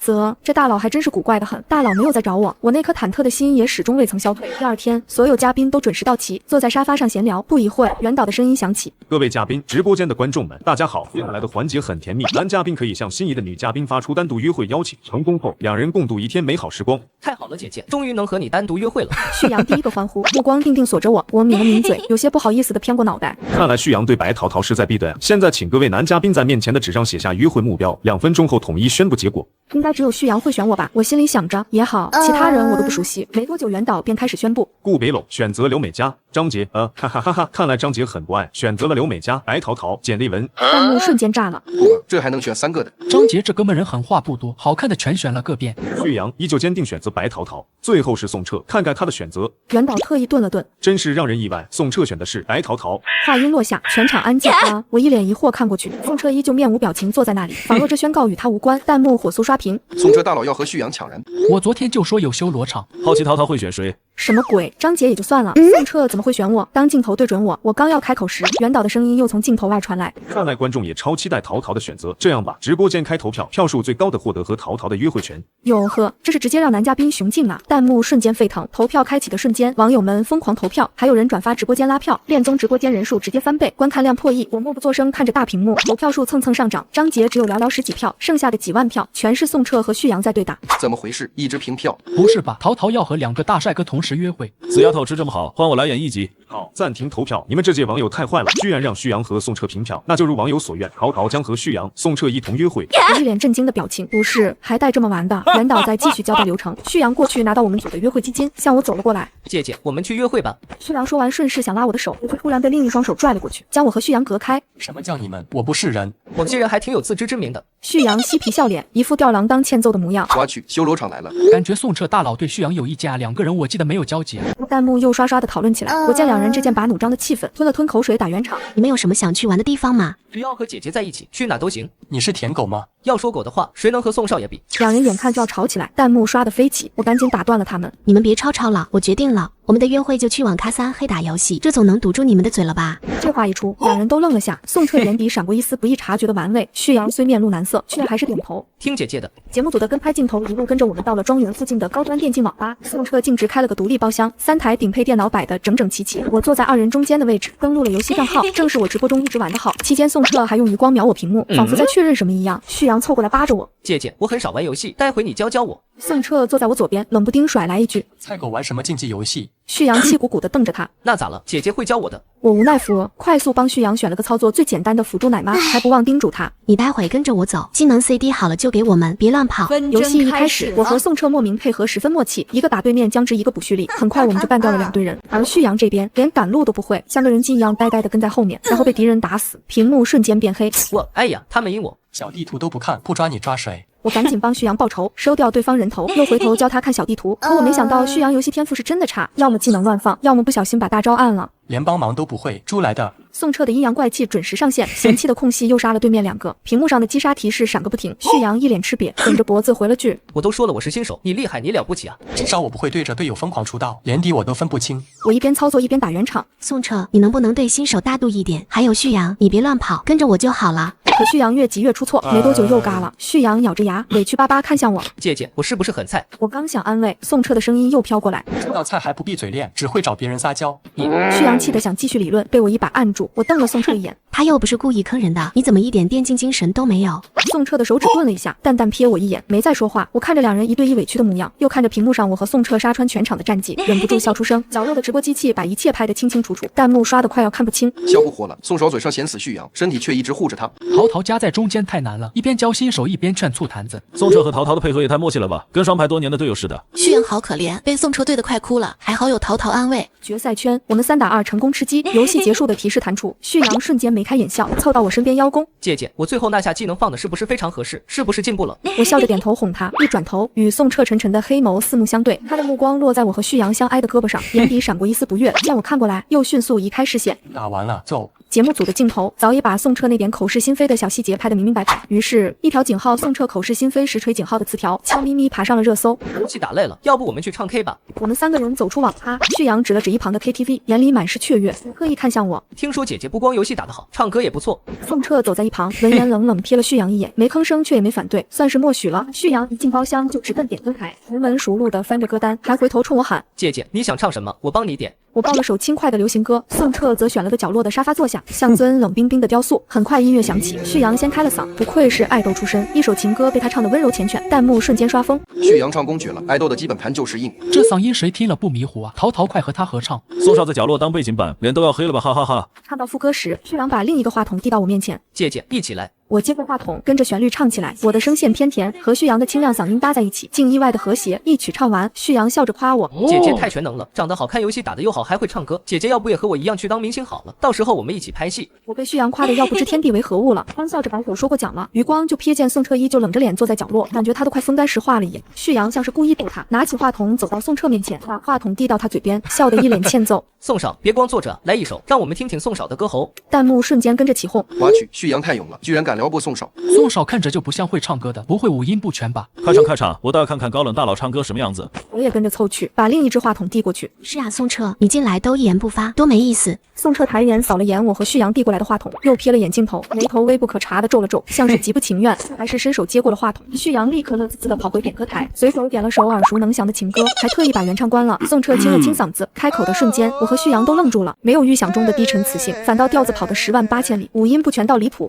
这大佬还真是古怪的很。大佬没有再找我，我那颗忐忑的心也始终未曾消退。第二天，所有嘉宾都准时到齐，坐在沙发上闲聊。不一会，袁导的声音响起：“各位嘉宾，直播间的观众们，大家好！接下来的环节很甜蜜，男嘉宾可以向心仪的女嘉宾发出单独约会邀请，成功后两人共度一天美好时光。”太好了，姐姐，终于能和你单独约会了。旭阳第一个欢呼，目光定定锁着我，我抿了抿嘴，有些不好意思的偏过脑袋。看来旭阳对白桃桃势在必得呀！现在请各位男嘉宾在面前的纸上写下约会目标，2分钟后统一宣布结果。应该只有旭阳会选我吧？我心里想着，也好，其他人我都不熟悉。没多久，袁导便开始宣布：顾北陇选择刘美嘉，张杰，哈哈哈哈！看来张杰很不爱，选择了刘美嘉、白桃桃、简丽文。弹幕瞬间炸了，这还能选3个的？张杰这哥们人狠话不多，好看的全选了个遍。旭阳依旧坚定选择白桃桃，最后是宋澈，看看他的选择。袁导特意顿了顿，真是让人意外，宋澈选的是白桃桃。话音落下，全场安静啊！我一脸疑惑看过去，宋澈依旧面无表情坐在那里，仿若这宣告与他无关。弹幕火速刷屏：宋澈大佬要和旭阳抢人。我昨天就说有修罗场，好奇桃桃会选谁？什么鬼？张杰也就算了，宋澈怎么会选我？当镜头对准我，我刚要开口时，袁导的声音又从镜头外传来：看来观众也超期待桃桃的选择。这样吧，直播间开投票，票数最高的获得和桃桃的约会权。哟呵，这是直接让男嘉宾雄竞啊！弹幕瞬间沸腾，投票开启的瞬间，网友们疯狂投票，还有人转发直播间拉票，恋综直播间人数直接翻倍，观看量破亿。我默不作声看着大屏幕，投票数蹭蹭上涨，张杰只有寥寥10几票，剩下的几万票全是宋澈和旭阳在对打。怎么回事？一直平票？不是吧？桃桃要和2个大帅哥同时约会？死丫头吃这么好，换我来演1集。好，暂停投票！你们这届网友太坏了，居然让旭阳和宋澈平票。那就如网友所愿，桃桃将和旭阳、宋澈一同约会。我一脸震惊的表情，不是，还带这么玩的？袁导在继续交代流程。旭阳过去拿到我们组的约会基金，向我走了过来。姐姐，我们去约会吧。旭阳说完，顺势想拉我的手，突然被另一双手拽了过去，将我和旭阳隔开。什么叫你们？我不是人。某些人还挺有自知之明的。旭阳嬉皮笑脸，一副吊郎当欠揍的模样。抓去，修罗场来了。感觉宋澈大佬对旭阳有意见啊，2个人我记得没有交集啊。弹幕又刷刷的讨论起来，我见两人这剑拔弩张的气氛，吞了吞口水打圆场。你们有什么想去玩的地方吗？只要和姐姐在一起，去哪都行。你是舔狗吗？要说狗的话，谁能和宋少爷比？两人眼看就要吵起来，弹幕刷的飞起，我赶紧打断了他们。你们别吵了，我决定了，我们的约会就去网咖3黑打游戏，这总能堵住你们的嘴了吧？这话一出，两人都愣了下。宋澈眼底闪过一丝不易察觉的玩味，旭阳虽面露难色，却还是点头。听姐姐的。节目组的跟拍镜头一路跟着我们到了庄园附近的高端电竞网吧，宋澈径直开了个独立包厢，3台顶配电脑摆得整整齐齐。我坐在2人中间的位置，登录了游戏账号，正是我直播中一直玩的号。期间宋澈还用余光瞄我屏幕，仿佛在确认什么一样。旭阳凑过来扒着我。姐姐，我很少玩游戏，待会你教教我。宋澈坐在我左边，冷不丁甩来一句：菜狗玩什么竞技游戏？旭阳气鼓鼓地瞪着他。那咋了？姐姐会教我的。我无奈扶额，快速帮旭阳选了个操作最简单的辅助奶妈，还不忘叮嘱他：你待会跟着我走，技能 CD 好了就给我们，别乱跑。游戏一开始，我和宋澈莫名配合十分默契，一个打对面僵直，一个补蓄力，很快我们就干掉了2队人。而旭阳这边连赶路都不会，像个人机一样呆呆地跟在后面，然后被敌人打死，屏幕瞬间变黑。哎呀，他们赢我。小地图都不看，不抓你抓谁？我赶紧帮旭阳报仇，收掉对方人头，又回头教他看小地图。可我没想到旭阳游戏天赋是真的差，要么技能乱放，要么不小心把大招按了，连帮忙都不会，猪来的。宋澈的阴阳怪气准时上线，嫌弃的空隙又杀了对面2个，屏幕上的击杀提示闪个不停。旭阳一脸吃瘪，梗着脖子回了句：我都说了我是新手，你厉害，你了不起啊！至少我不会对着队友疯狂出刀，连敌我都分不清。我一边操作一边打圆场。宋澈，你能不能对新手大度一点？还有旭阳，你别乱跑，跟着我就好了。可旭阳越急越出错，没多久又嘎了。旭阳咬着牙，委屈巴巴看向我：姐姐，我是不是很菜？我刚想安慰，宋澈的声音又飘过来：这道菜还不闭嘴练，只会找别人撒娇。旭阳气得想继续理论，被我一把按住。我瞪了宋澈一眼，他又不是故意坑人的，你怎么一点电竞精神都没有？宋澈的手指顿了一下，淡淡瞥我一眼，没再说话。我看着2人1对1委屈的模样，又看着屏幕上我和宋澈杀穿全场的战绩，忍不住笑出声。角落的直播机器把一切拍得清清楚楚，弹幕刷得快要看不清。笑不活了，宋少嘴上嫌死旭阳，身体却一直护着他。桃桃夹在中间太难了，一边教新手一边劝醋坛子。宋澈和桃桃的配合也太默契了吧，跟双排多年的队友似的。旭阳好可怜，被宋澈对得快哭了，还好有桃桃安慰。决赛圈我们3打2成功吃鸡，游戏结束的提示弹出，旭阳瞬间眉开眼笑，凑到我身边邀功。姐姐，我最后那下技能放的是不是非常合适？是不是进步了？我笑着点头哄他，一转头与宋澈沉沉的黑眸四目相对，他的目光落在我和旭阳相挨的胳膊上，眼底闪过一丝不悦，见我看过来，又迅速移开视线。打完了，走。节目组的镜头早已把宋澈那点口是心非的小细节拍得明明白白，于是，一条井号宋澈口是心非实锤井号的词条，悄咪咪爬上了热搜。游戏打累了，要不我们去唱 K 吧？我们3个人走出网咖，旭阳指了指一旁的 KTV，眼里满是是雀跃，刻意看向我。听说姐姐不光游戏打得好，唱歌也不错。宋澈走在一旁，闻言冷冷瞥了旭阳一眼，没吭声却也没反对，算是默许了。旭阳一进包厢就直奔点歌台，熟门熟路的翻着歌单，还回头冲我喊：“姐姐，你想唱什么？我帮你点。”我报了首轻快的流行歌，宋澈则选了个角落的沙发坐下，像尊冷冰冰的雕塑。很快音乐响起，旭阳先开了嗓，不愧是爱豆出身，一首情歌被他唱得温柔缱绻，弹幕瞬间刷疯。旭阳唱公举了，爱豆的基本盘就是硬，这嗓音谁听了不迷糊啊？陶陶快和他合唱。宋少在角落当背景板，脸都要黑了吧，哈哈哈。唱到副歌时，旭阳把另一个话筒递到我面前，姐姐一起来。我接过话筒，跟着旋律唱起来。我的声线偏甜，和旭阳的清亮嗓音搭在一起，竟意外的和谐。一曲唱完，旭阳笑着夸我：“姐姐太全能了，长得好看，游戏打得又好，还会唱歌。姐姐要不也和我一样去当明星好了？到时候我们一起拍戏。”我被旭阳夸得要不知天地为何物了，欢笑着摆手说过奖了。余光就瞥见宋澈依旧冷着脸坐在角落，感觉他都快风干石化了也。旭阳像是故意逗他，拿起话筒走到宋澈面前，把话筒递到他嘴边，笑得一脸欠揍。宋少，别光坐着，来一首，让我们听听宋少的歌喉。弹幕瞬间跟着起哄。挖曲，旭阳太勇了，居然敢撩拨宋少。宋少看着就不像会唱歌的，不会五音不全吧？开场，我倒要看看高冷大佬唱歌什么样子。我也跟着凑去，把另一只话筒递过去。是啊，宋澈，你进来都一言不发，多没意思。宋澈抬眼扫了眼我和旭阳递过来的话筒，又瞥了眼镜头，眉头微不可察的皱了皱，像是极不情愿，还是伸手接过了话筒。旭阳立刻乐滋滋的跑回点歌台，随手点了首耳熟能详的情歌，还特意把原唱关了。宋澈清了清嗓子，开口的瞬间，我和旭阳都愣住了，没有预想中的低沉磁性，反倒调子跑得10万8千里，五音不全到离谱。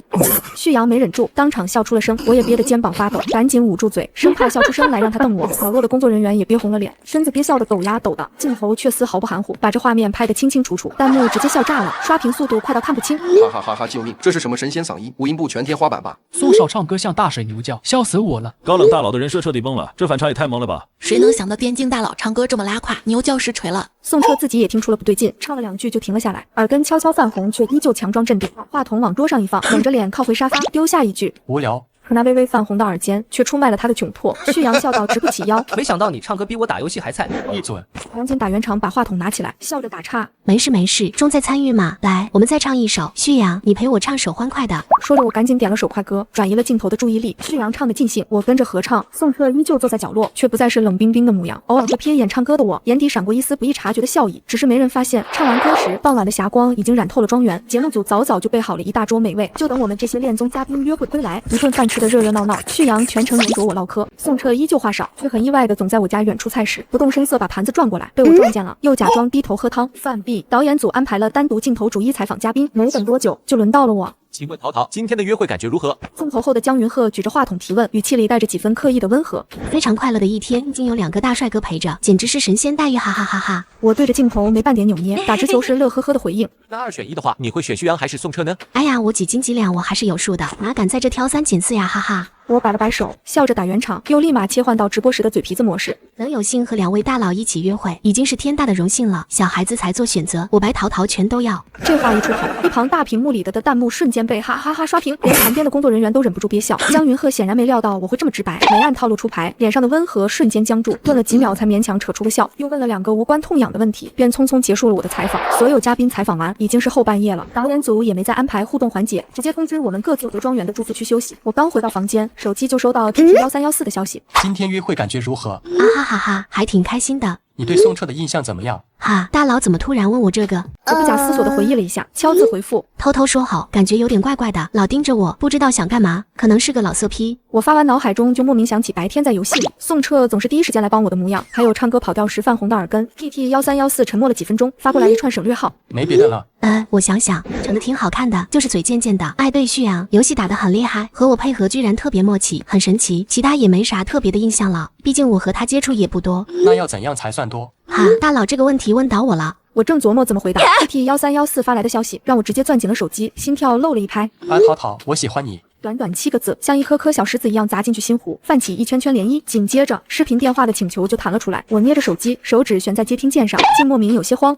旭阳没忍住，当场笑出了声，我也憋得肩膀发抖，赶紧捂住嘴，生怕笑出声来让他瞪我。角落的工作人员也憋红了脸，身子憋笑得抖呀抖的，镜头却丝毫不含糊，把这画面拍得清清楚楚。弹幕直接笑炸了，刷屏速度快到看不清。哈哈哈哈！救命！这是什么神仙嗓音？五音不全天花板吧？宋少唱歌像大水牛叫，笑死我了。高冷大佬的人设彻底崩了，这反差也太萌了吧？谁能想到电竞大佬唱歌这么拉胯，牛叫实锤了。宋澈自己也听出了不对劲，唱了2句就停了下来，耳根悄悄泛红，却依旧强装镇定，把话筒往桌上一放，冷着脸靠回沙发，丢下一句：“无聊。”可那微微泛红的耳尖却出卖了他的窘迫。旭阳笑到直不起腰，没想到你唱歌比我打游戏还菜。闭嘴！赶紧打圆场，把话筒拿起来，笑着打岔：“没事，重在参与嘛。来，我们再唱一首。旭阳，你陪我唱首欢快的。”说着，我赶紧点了首快歌，转移了镜头的注意力。旭阳唱得尽兴，我跟着合唱。宋澈依旧坐在角落，却不再是冷冰冰的模样，偶尔会瞥一眼唱歌的我，眼底闪过一丝不易察觉的笑意。只是没人发现，唱完歌时，傍晚的霞光已经染透了庄园。节目组早早就备好了一大桌美味，就等我们这些恋综嘉宾约会归来，一顿饭吃得热热闹闹。旭阳全程沿着我唠嗑，宋澈依旧话少，却很意外的总在我家远处菜时不动声色把盘子转过来，被我撞见了，又假装低头喝汤。饭毕，导演组安排了单独镜头逐一采访嘉宾，没等多久就轮到了我。请问陶陶，今天的约会感觉如何？镜头后的姜云鹤举着话筒提问，语气里带着几分刻意的温和。非常快乐的一天，已经有2个大帅哥陪着，简直是神仙待遇，哈哈哈哈！我对着镜头没半点扭捏，打直球时乐呵呵的回应。那2选1的话，你会选旭阳还是宋澈呢？哎呀，我几斤几两我还是有数的，哪敢在这挑3拣4呀，哈哈！我摆了摆手，笑着打圆场，又立马切换到直播时的嘴皮子模式。能有幸和2位大佬一起约会，已经是天大的荣幸了。小孩子才做选择，我白陶陶全都要。这话一出口，一旁大屏幕里的弹幕瞬间被哈哈哈刷屏，连旁边的工作人员都忍不住憋笑。姜云鹤显然没料到我会这么直白，没按套路出牌，脸上的温和瞬间僵住，顿了几秒才勉强扯出个笑，又问了2个无关痛痒的问题，便匆匆结束了我的采访。所有嘉宾采访完，已经是后半夜了，导演组也没再安排互动环节，直接通知我们各自回庄园的住宿区休息。我刚回到房间，手机就收到TT1314的消息。今天约会感觉如何？啊哈哈哈，还挺开心的。你对宋澈的印象怎么样？哈，大佬怎么突然问我这个？我不假思索的回忆了一下，敲字回复：偷偷说好，感觉有点怪怪的，老盯着我，不知道想干嘛，可能是个老色批。我发完脑海中就莫名想起白天在游戏里，宋澈总是第一时间来帮我的模样，还有唱歌跑调时泛红的耳根。TT1314沉默了几分钟，发过来一串省略号。没别的了。我想想，长得挺好看的，就是嘴贱贱的。爱对旭阳，游戏打得很厉害，和我配合居然特别默契，很神奇。其他也没啥特别的印象了，毕竟我和他接触也不多。那要怎样才算多？哈，大佬这个问题问倒我了。我正琢磨怎么回答，TT1314发来的消息让我直接攥紧了手机，心跳漏了一拍。陶陶，我喜欢你。短短7个字，像一颗颗小石子一样砸进去心湖，泛起一圈圈涟漪。紧接着，视频电话的请求就弹了出来。我捏着手机，手指悬在接听键上，竟莫名有些慌。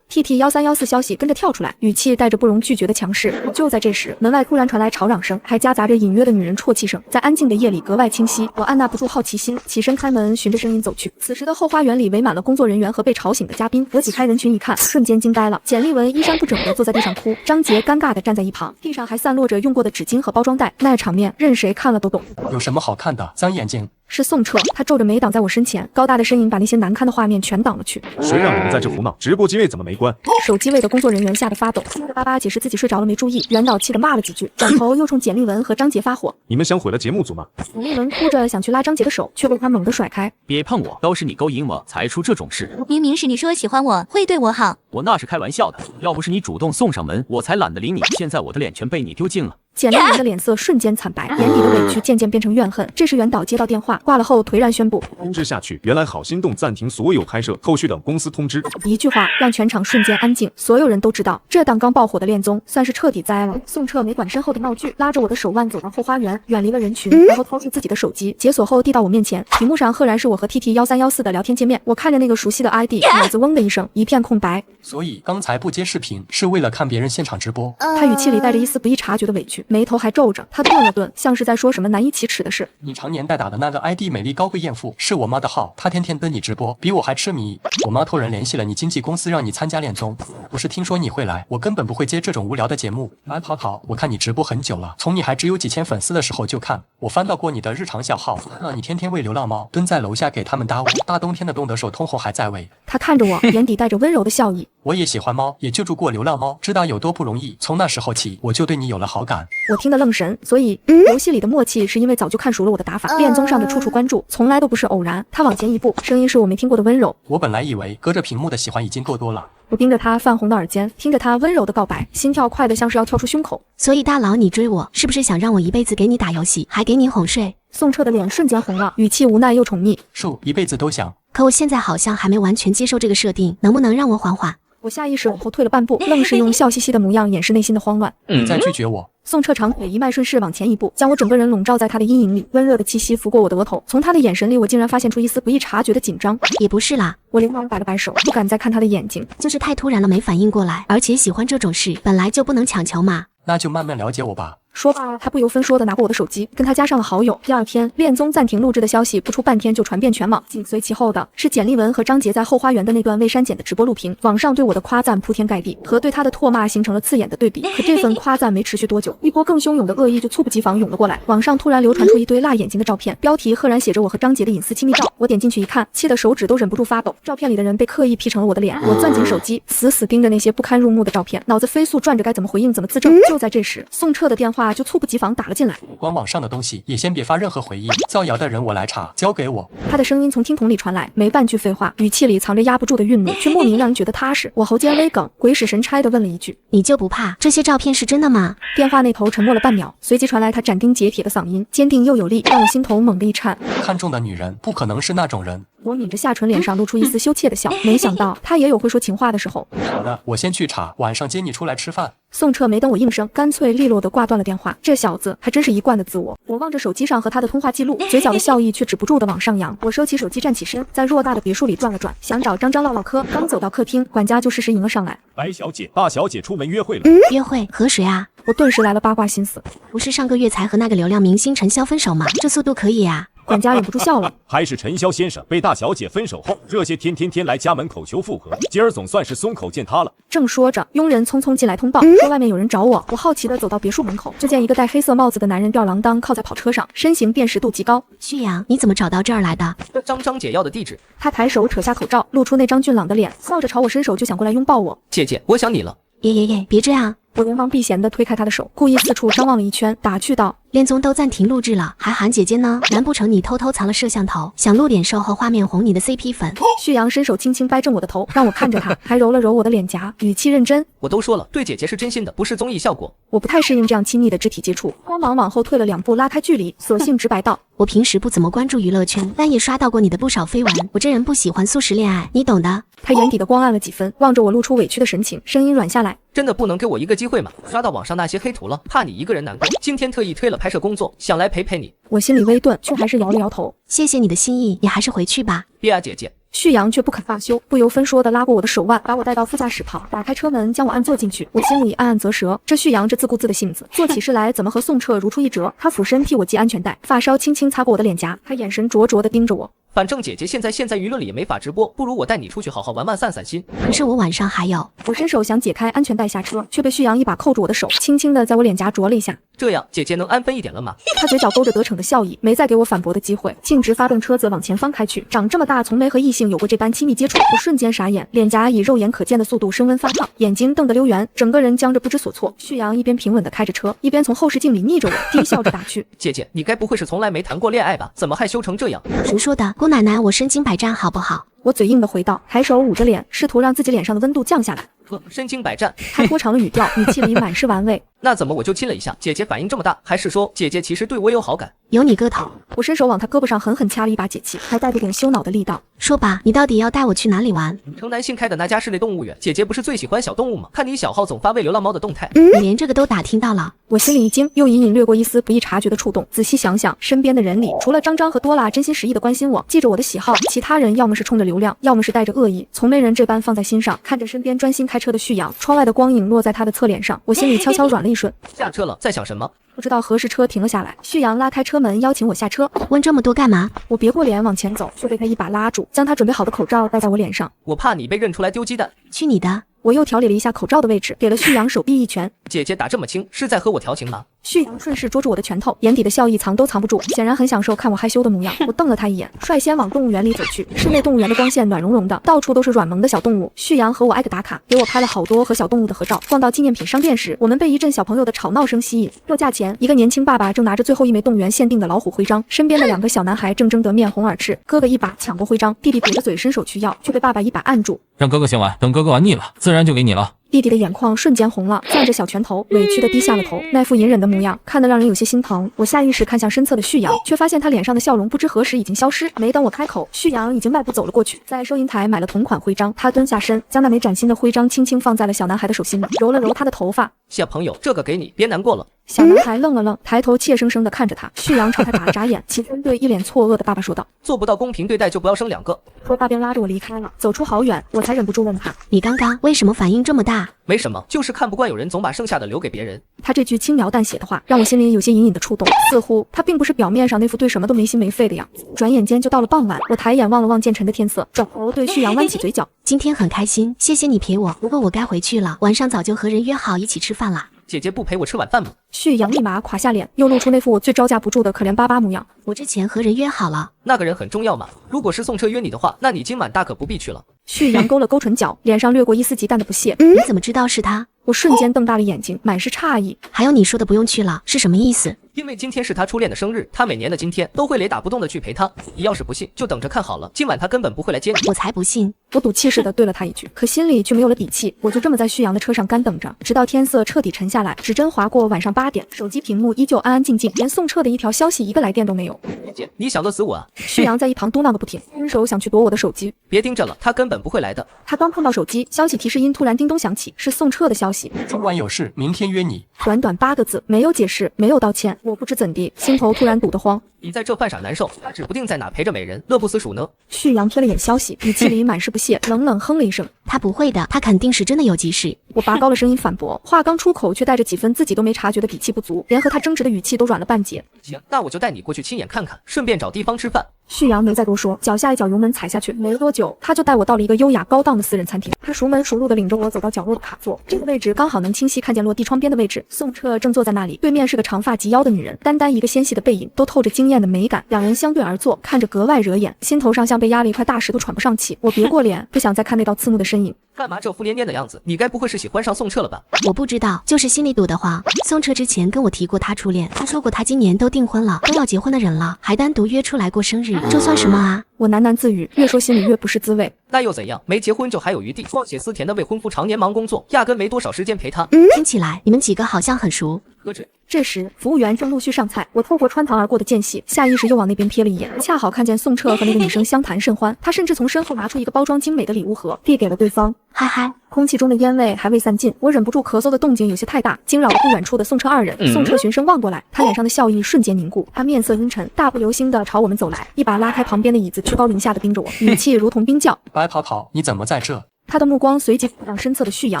TT1314消息跟着跳出来，语气带着不容拒绝的强势。就在这时，门外突然传来吵嚷声，还夹杂着隐约的女人啜泣声，在安静的夜里格外清晰。我按捺不住好奇心，起身开门，循着声音走去。此时的后花园里围满了工作人员和被吵醒的嘉宾。我挤开人群一看，瞬间惊呆了。简丽文衣衫不整的坐在地上哭，张杰尴尬的站在一旁，地上还散落着用过的纸巾和包装袋。带，那场面任谁看了都懂。有什么好看的？脏眼睛。是宋澈，他皱着眉挡在我身前，高大的身影把那些难看的画面全挡了去。谁让你们在这胡闹？直播机位怎么没关？手机位的工作人员吓得发抖，结巴巴解释自己睡着了没注意。袁导气得骂了几句，转头又冲简丽文和张杰发火。你们想毁了节目组吗？简丽文哭着想去拉张杰的手，却被他猛地甩开。别碰我，都是你勾引我才出这种事。明明是你说喜欢我，会对我好。我那是开玩笑的，要不是你主动送上门，我才懒得理你。现在我的脸全被你丢尽了。简丽文的脸色瞬间惨白，眼底的委屈渐渐变成怨恨。这时袁导接到电话，挂了后颓然宣布：通知下去，原来好心动暂停所有拍摄，后续等公司通知。一句话让全场瞬间安静，所有人都知道这档刚爆火的恋综算是彻底栽了。宋澈没管身后的闹剧，拉着我的手腕走到后花园，远离了人群，然后掏出自己的手机，解锁后递到我面前，屏幕上赫然是我和 TT1314的聊天界面。我看着那个熟悉的 ID， 脑子嗡的一声，一片空白。所以刚才不接视频是为了看别人现场直播。他语气里带着一丝不易察觉的委屈，眉头还皱着。他顿了顿，像是在说什么难以启齿的事。你常年代打的那个 ID 美丽高贵艳妇是我妈的号，她天天跟你直播，比我还痴迷。我妈托人联系了你经纪公司，让你参加恋综。不是听说你会来，我根本不会接这种无聊的节目。好，我看你直播很久了，从你还只有几千粉丝的时候就看。我翻到过你的日常小号，你天天喂流浪猫，蹲在楼下给他们搭窝，大冬天的冻得手通红还在喂。他看着我，眼底带着温柔的笑意。我也喜欢猫，也救助过流浪猫，知道有多不容易。从那时候起，我就对你有了好感。我听得愣神，所以游戏里的默契是因为早就看熟了我的打法，恋综上的处处关注从来都不是偶然。他往前一步，声音是我没听过的温柔。我本来以为隔着屏幕的喜欢已经够多了。我盯着他泛红的耳尖，听着他温柔的告白，心跳快得像是要跳出胸口。所以大佬，你追我是不是想让我一辈子给你打游戏，还给你哄睡？宋澈的脸瞬间红了，语气无奈又宠溺。一辈子都想。可我现在好像还没完全接受这个设定，能不能让我缓缓？我下意识往后退了半步，愣是用笑嘻嘻的模样掩饰内心的慌乱。你在拒绝我？宋澈长腿一迈，顺势往前一步，将我整个人笼罩在他的阴影里，温热的气息拂过我的额头。从他的眼神里，我竟然发现出一丝不易察觉的紧张。也不是啦，我连忙摆了摆手，不敢再看他的眼睛，就是太突然了，没反应过来。而且喜欢这种事本来就不能强求嘛。那就慢慢了解我吧。说罢，他不由分说的拿过我的手机，跟他加上了好友。第二天，恋综暂停录制的消息不出半天就传遍全网。紧随其后的是简丽文和张杰在后花园的那段未删减的直播录屏，网上对我的夸赞铺天盖地，和对他的唾骂形成了刺眼的对比。可这份夸赞没持续多久，一波更汹涌的恶意就猝不及防涌了过来。网上突然流传出一堆辣眼睛的照片，标题赫然写着我和张杰的隐私亲密照。我点进去一看，气得手指都忍不住发抖。照片里的人被刻意 P 成了我的脸。我攥紧手机，死死盯着那些不堪入目的照片，脑子飞速转着该怎么回应，怎么自证。就在这时，宋澈的电话就猝不及防打了进来。官网上的东西也先别发任何回应，造谣的人我来查，交给我。他的声音从听筒里传来，没半句废话，语气里藏着压不住的愠怒，却莫名让人觉得踏实。我喉间微梗，鬼使神差地问了一句：你就不怕这些照片是真的吗？电话那头沉默了半秒，随即传来他斩钉截铁的嗓音，坚定又有力，让我心头猛地一颤。看中的女人不可能是那种人。我抿着下唇，脸上露出一丝羞怯的笑，没想到他也有会说情话的时候。好的，我先去查，晚上接你出来吃饭。宋澈没等我应声，干脆利落地挂断了电话。这小子还真是一贯的自我。我望着手机上和他的通话记录，嘴角的笑意却止不住地往上扬。我收起手机，站起身，在偌大的别墅里转了转，想找张张唠唠嗑。刚走到客厅，管家就适时迎了上来。白小姐，大小姐出门约会了。约会和谁啊？我顿时来了八卦心思。不是上个月才和那个流量明星陈潇分手吗？这速度可以啊。管家忍不住笑了，还是陈潇先生被大小姐分手后，这些天来家门口求复合，今儿总算是松口见他了。正说着，佣人匆匆进来通报，说外面有人找我。我好奇地走到别墅门口，就见一个戴黑色帽子的男人吊郎当靠在跑车上，身形辨识度极高。旭阳，你怎么找到这儿来的？张姐要的地址。他抬手扯下口罩，露出那张俊朗的脸，笑着朝我伸手就想过来拥抱我。姐姐，我想你了。耶，别这样。我连忙避嫌地推开他的手，故意四处张望了一圈，打趣道：恋综都暂停录制了，还喊姐姐呢？难不成你偷偷藏了摄像头，想录点售后画面哄你的 CP 粉？旭阳伸手轻轻掰正我的头，让我看着他，还揉了揉我的脸颊，语气认真：我都说了，对姐姐是真心的，不是综艺效果。我不太适应这样亲密的肢体接触，慌忙往后退了2步，拉开距离，索性直白道：我平时不怎么关注娱乐圈，但也刷到过你的不少绯闻。我这人不喜欢速食恋爱，你懂的。他眼底的光暗了几分，望着我露出委屈的神情，声音软下来：真的不能给我一个机会吗？刷到网上那些黑图了，怕你一个人难过，今天特意推了拍摄工作，想来陪陪你。我心里微顿，却还是摇了摇头。谢谢你的心意，你还是回去吧。别啊，姐姐。旭阳却不肯罢休，不由分说地拉过我的手腕，把我带到副驾驶旁，打开车门将我按坐进去。我心里暗暗啧舌，这旭阳这自顾自的性子，做起事来怎么和宋澈如出一辙？他俯身替我系安全带，发梢轻轻擦过我的脸颊，他眼神灼灼地盯着我。反正姐姐现在娱乐里也没法直播，不如我带你出去好好玩散散心。可是我晚上还有……我伸手想解开安全带下车，却被旭阳一把扣住我的手，轻轻地在我脸颊啄了一下。这样姐姐能安分一点了吗？他嘴角勾着得逞的笑意，没再给我反驳的机会，径直发动车子往前方开去。长这么大，从没和异性有过这般亲密接触，我瞬间傻眼，脸颊以肉眼可见的速度升温发烫，眼睛瞪得溜圆，整个人僵着不知所措。旭阳一边平稳地开着车，一边从后视镜里睨着我，低笑着打趣：“姐姐，你该不会是从来没谈过恋爱吧？怎么害羞成这样？”谁说的？姑奶奶，我身经百战，好不好？我嘴硬地回道，抬手捂着脸，试图让自己脸上的温度降下来。身经百战，他拖长了语调，语气里满是玩味。那怎么我就亲了一下，姐姐反应这么大？还是说姐姐其实对我有好感？有你个头！我伸手往他胳膊上狠狠掐了一把解气，还带着点羞恼的力道。说吧，你到底要带我去哪里玩？城南新开的那家室内动物园，姐姐不是最喜欢小动物吗？看你小号总发喂流浪猫的动态，你连这个都打听到了。我心里一惊，又隐隐掠过一丝不易察觉的触动。仔细想想，身边的人里，除了张张和多拉真心实意的关心我，记着我的喜好，其他人要么是冲着流量，要么是带着恶意，从没人这般放在心上。看着身边专心开车的旭阳，窗外的光影落在他的侧脸上，我心里悄悄软了一瞬。下车了，在想什么？不知道何时车停了下来，旭阳拉开车门邀请我下车。问这么多干嘛？我别过脸往前走，却被他一把拉住，将他准备好的口罩戴在我脸上。我怕你被认出来丢鸡蛋。去你的！我又调理了一下口罩的位置，给了旭阳手臂一拳。姐姐打这么轻，是在和我调情吗？旭阳顺势捉住我的拳头，眼底的笑意藏都藏不住，显然很享受看我害羞的模样。我瞪了他一眼，率先往动物园里走去。室内动物园的光线暖融融的，到处都是软萌的小动物。旭阳和我挨个打卡，给我拍了好多和小动物的合照。逛到纪念品商店时，我们被一阵小朋友的吵闹声吸引。货架前，一个年轻爸爸正拿着最后一枚动物园限定的老虎徽章，身边的2个小男孩正争得面红耳赤。哥哥一把抢过徽章，弟弟瘪着嘴伸手去要，却被爸爸一把按住。让哥哥先玩，等哥哥玩腻了，自然就给你了。弟弟的眼眶瞬间红了，攥着小拳头，委屈地低下了头，那副隐忍的模样，看得让人有些心疼。我下意识看向身侧的旭阳，却发现他脸上的笑容不知何时已经消失。没等我开口，旭阳已经迈步走了过去，在收银台买了同款徽章。他蹲下身，将那枚崭新的徽章轻轻放在了小男孩的手心里，揉了揉他的头发。小朋友，这个给你，别难过了。小男孩愣了愣，抬头怯生生地看着他。旭阳朝他眨了眨眼，齐声对一脸错愕的爸爸说道：“做不到公平对待就不要生2个。”说罢便拉着我离开了。走出好远，我才忍不住问他：“你刚刚为什么反应这么大？”没什么，就是看不惯有人总把剩下的留给别人。他这句轻描淡写的话，让我心里有些隐隐的触动，似乎他并不是表面上那副对什么都没心没肺的样子。转眼间就到了傍晚，我抬眼望了望渐沉的天色，转头对旭阳弯起嘴角：“今天很开心，谢谢你陪我，不过我该回去了，晚上早就和人约好一起吃饭了。”姐姐不陪我吃晚饭吗？旭阳立马垮下脸，又露出那副我最招架不住的可怜巴巴模样。我之前和人约好了。那个人很重要吗？如果是宋车约你的话，那你今晚大可不必去了。旭阳勾了勾唇角，脸上掠过一丝极淡的不屑。你怎么知道是他？我瞬间瞪大了眼睛，满是诧异。还有你说的不用去了，是什么意思？因为今天是他初恋的生日，他每年的今天都会雷打不动的去陪他。你要是不信，就等着看好了，今晚他根本不会来接你。我才不信！我赌气似的对了他一句，可心里却没有了底气。我就这么在旭阳的车上干等着，直到天色彻底沉下来，指针划过晚上8点，手机屏幕依旧安安静静，连宋澈的一条消息一个来电都没有。姐，你想乐死我啊！旭阳在一旁嘟囔个不停，伸手想去夺我的手机。别盯着了，他根本不会来的。他刚碰到手机，消息提示音突然叮咚响起，是宋澈的消息。今晚有事，明天约你。短短8个字，没有解释，没有道歉，我不知怎地，心头突然堵得慌。你在这犯傻难受，他指不定在哪陪着美人，乐不思蜀呢。旭阳瞥了眼消息，语气里满是不屑，冷冷哼了一声：“他不会的，他肯定是真的有急事。”我拔高了声音反驳，话刚出口，却带着几分自己都没察觉的底气不足，连和他争执的语气都软了半截。行，那我就带你过去亲眼看看，顺便找地方吃饭。旭阳没再多说，脚下一脚油门踩下去，没多久他就带我到了一个优雅高档的私人餐厅。他熟门熟路的领着我走到角落的卡座，这个位置刚好能清晰看见落地窗边的位置。宋澈正坐在那里，对面是个长发及腰的女人，单单一个纤细的背影都透着惊艳的美感。两人相对而坐，看着格外惹眼，心头上像被压了一块大石头，喘不上气。我别过脸，不想再看那道刺目的身影。干嘛这副蔫蔫的样子？你该不会是喜欢上宋澈了吧？我不知道，就是心里堵得慌。宋澈之前跟我提过他初恋，他说过他今年都订婚了，都要结婚的人了，还单独约出来过生日，这算什么啊？我喃喃自语，越说心里越不是滋味。那又怎样？没结婚就还有余地。况且思甜的未婚夫常年忙工作，压根没多少时间陪她。听起来你们几个好像很熟。何止？这时，服务员正陆续上菜，我透过穿堂而过的间隙，下意识又往那边瞥了一眼，恰好看见宋澈和那个女生相谈甚欢。他甚至从身后拿出一个包装精美的礼物盒，递给了对方。嗨嗨，空气中的烟味还未散尽，我忍不住咳嗽的动静有些太大，惊扰了不远处的宋澈二人。宋澈循声望过来，他脸上的笑意瞬间凝固，他面色阴沉，大步流星的朝我们走来，一把拉开旁边的椅子，居高临下的盯着我，语气如同冰窖：“白跑跑，你怎么在这？”他的目光随即俯向身侧的旭阳，